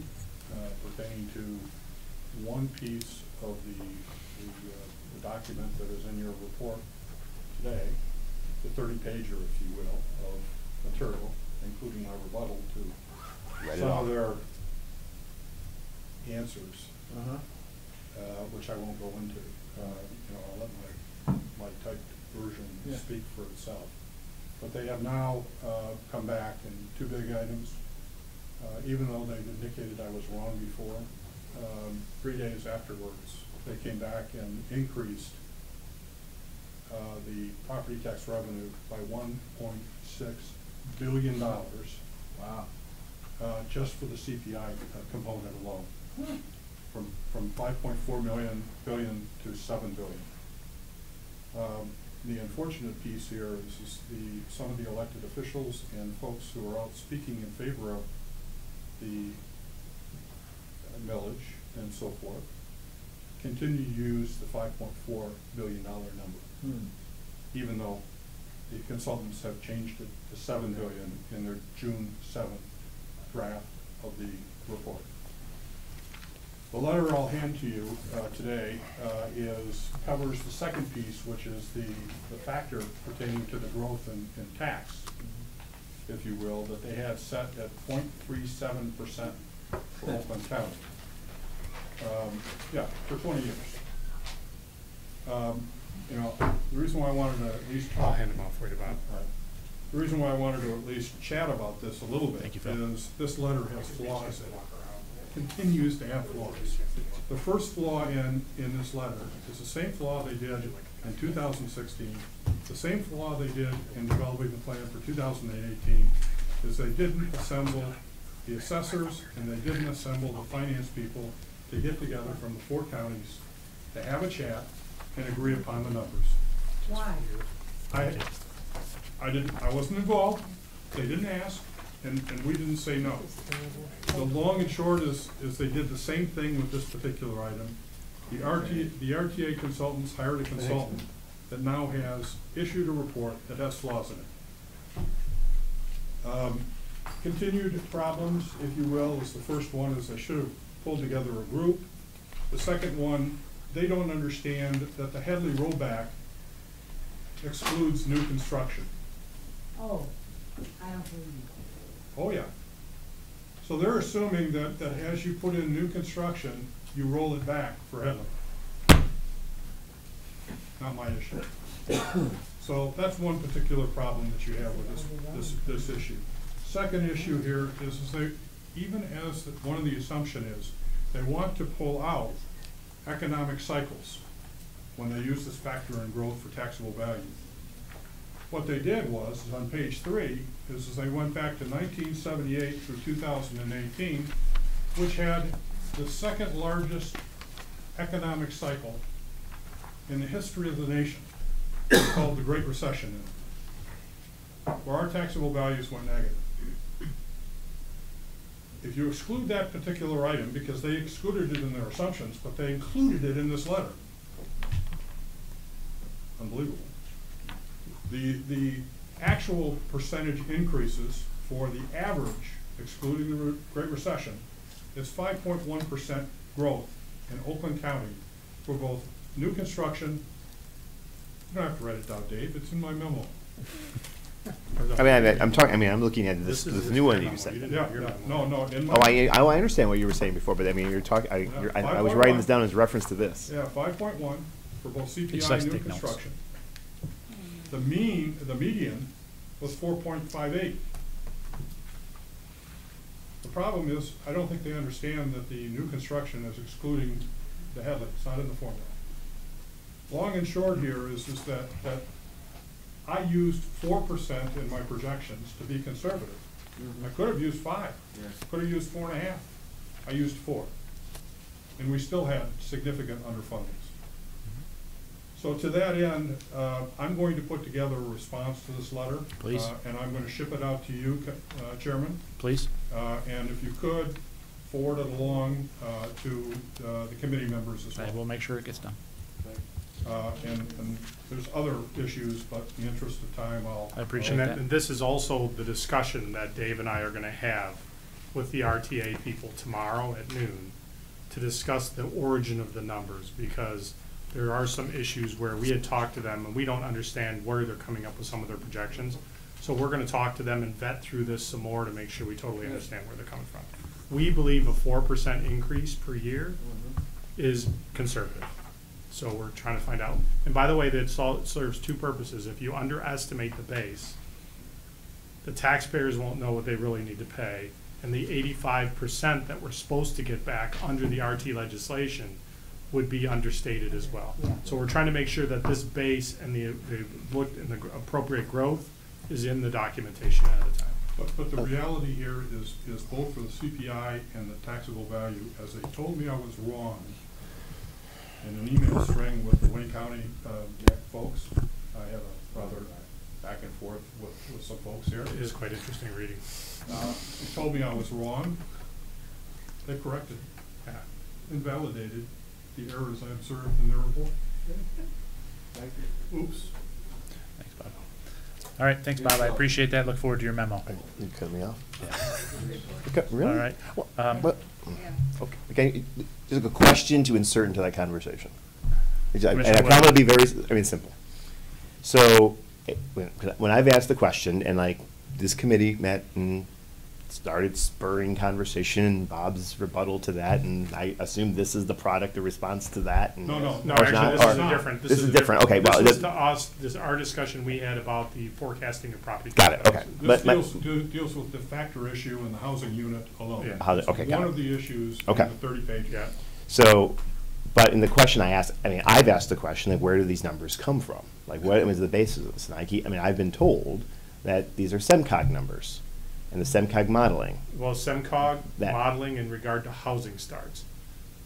pertaining to one piece of the document that is in your report today, the 30-pager, if you will, of material, including my rebuttal to some of their answers, which I won't go into. I'll let my typed version speak for itself. But they have now come back in two big items. Even though they indicated I was wrong before, 3 days afterwards, they came back and increased the property tax revenue by $1.6 billion. Wow. Just for the CPI component alone, from 5.4 billion to 7 billion. The unfortunate piece here is some of the elected officials and folks who are out speaking in favor of the millage and so forth continue to use the $5.4 billion number, even though the consultants have changed it to $7 billion in their June 7th draft of the report. The letter I'll hand to you today covers the second piece, which is the factor pertaining to the growth in tax, if you will, that they had set at 0.37% for Oakland County. For 20 years. The reason why I wanted to at least I'll hand them off for you, Bob. The reason why I wanted to at least chat about this a little bit is this letter has flaws in it. Continues to have flaws. The first flaw in this letter is the same flaw they did in 2016, the same flaw they did in developing the plan for 2018, is they didn't assemble the assessors and they didn't assemble the finance people to get together from the 4 counties to have a chat and agree upon the numbers. Why? I wasn't involved, they didn't ask, and we didn't say no. The long and short is they did the same thing with this particular item. The RTA consultants hired a consultant that now has issued a report that has flaws in it. Continued problems, if you will, is the first one is they should have pulled together a group. The second one, they don't understand that the Headley rollback excludes new construction. Oh, I don't believe you. Oh, yeah. So they're assuming that as you put in new construction, you roll it back for Headley. Not my issue. So that's one particular problem that you have with this issue. Second issue here is they, even as one of the assumption is, they want to pull out economic cycles when they use this factor in growth for taxable value. What they did was, on page 3, is they went back to 1978 through 2018, which had the second largest economic cycle in the history of the nation, called the Great Recession, where our taxable values went negative. If you exclude that particular item, because they excluded it in their assumptions, but they included it in this letter. Unbelievable. The actual percentage increases for the average, excluding the Great Recession, is 5.1% growth in Oakland County for both new construction. You don't have to write it down, Dave, it's in my memo. I'm looking at this new one that you said. Yeah, no, in my. I understand what you were saying before, but I mean, you're talking, I was writing this down as reference to this. Yeah, 5.1 for both He CPI likes and to new take notes. construction. The median was 4.58. The problem is, I don't think they understand that the new construction is excluding the headlight, it's not in the formula. Long and short here is that I used 4% in my projections to be conservative. I could have used 5, could have used 4.5. I used 4. And we still had significant underfundings. So to that end, I'm going to put together a response to this letter. Please. And I'm going to ship it out to you, Chairman. Please. And if you could, forward it along to the committee members as well. We'll make sure it gets done. And there's other issues, but in the interest of time, I appreciate that. And this is also the discussion that Dave and I are gonna have with the RTA people tomorrow at noon to discuss the origin of the numbers, because there are some issues where we had talked to them and we don't understand where they're coming up with some of their projections. So we're gonna talk to them and vet through this some more to make sure we totally understand where they're coming from. We believe a 4% increase per year is conservative. So we're trying to find out. And by the way, that serves two purposes. If you underestimate the base, the taxpayers won't know what they really need to pay. And the 85% that we're supposed to get back under the RT legislation would be understated as well. So we're trying to make sure that this base and the appropriate growth is in the documentation ahead of time. But the reality here is both for the CPI and the taxable value, as they told me I was wrong in an email string with the Wayne County folks. I had a rather back and forth with some folks here. It is quite interesting reading. They told me I was wrong. They corrected, invalidated the errors I observed in their report. Oops. Thanks, Bob. All right, thanks, Bob. I appreciate that. Look forward to your memo. You cut me off? Really? All right. Okay, just a question to insert into that conversation. And I Commissioner probably be very, simple. So, when I've asked the question, and like, this committee met and started spurring conversation, and Bob's rebuttal to that, and I assume this is the product, the response to that. And No, actually, this is different. This is different. Okay, well, this is to us. This is our discussion we had about the forecasting of property. Got it. Okay. This deals with the factor issue in the housing unit alone. Yeah. Okay, got one it. of the issues in Okay. the 30-page. Yeah. So, but in the question I asked, I've asked the question, like, where do these numbers come from? Like, what is the basis of this? And I've been told that these are SEMCOG numbers and the SEMCOG modeling. Well, SEMCOG modeling in regard to housing starts.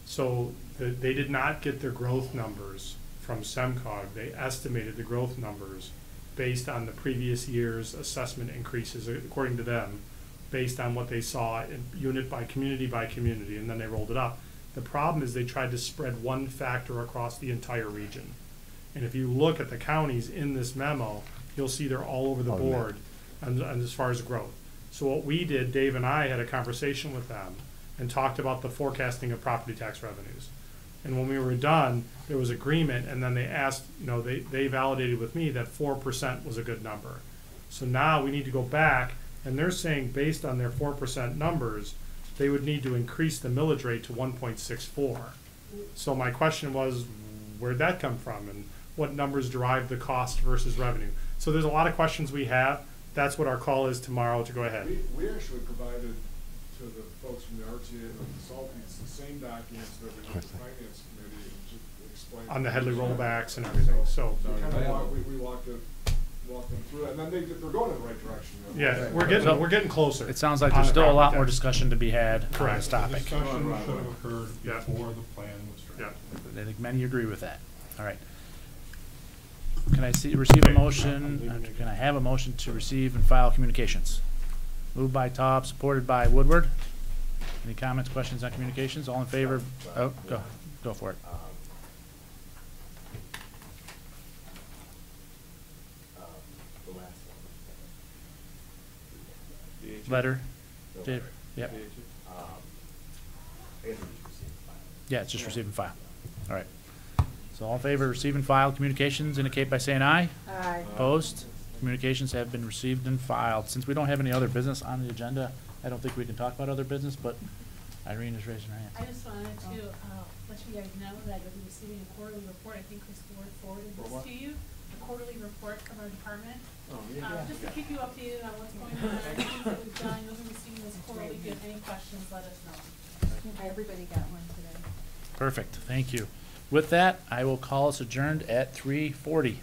So they did not get their growth numbers from SEMCOG. They estimated the growth numbers based on the previous year's assessment increases, according to them, based on what they saw in unit by community, and then they rolled it up. The problem is they tried to spread one factor across the entire region. And if you look at the counties in this memo, you'll see they're all over the board and as far as growth. So what we did, Dave and I had a conversation with them and talked about the forecasting of property tax revenues. And when we were done, there was agreement, and then they asked, they validated with me that 4% was a good number. So now we need to go back, and they're saying based on their 4% numbers, they would need to increase the millage rate to 1.64. So my question was, where'd that come from, and what numbers derive the cost versus revenue? So there's a lot of questions we have. That's what our call is tomorrow to go ahead. We actually provided to the folks from the RTA and the consultants the same documents that we did the finance committee and explained on the Headley rollbacks and everything. So we walked them through it, and then they're going in the right direction. Yeah, we're getting closer. It sounds like there's still a lot more discussion to be had on this topic. The discussion should have occurred before the plan was drafted. I think many agree with that. All right. Can I receive a motion? Can I have a motion to receive and file communications? Moved by Taub, supported by Woodward. Any comments, questions on communications? All in favor? Oh, go for it. The last one. letter? The Dave? letter. Yep. I guess we just received the file. Yeah, it's just receive and file. All right. So all in favor of receive and file communications indicate by saying aye. Aye. Opposed? Communications have been received and filed. Since we don't have any other business on the agenda, I don't think we can talk about other business, but Irene is raising her hand. I just wanted to let you guys know that you'll be receiving a quarterly report. I think Chris Ward forwarded For this what? to you, a quarterly report from our department. Oh, yeah. Just to keep you updated on what's going on, things that we've done. You'll be receiving this quarterly. If you have any questions, let us know. Everybody got one today. Perfect, thank you. With that, I will call us adjourned at 3:40.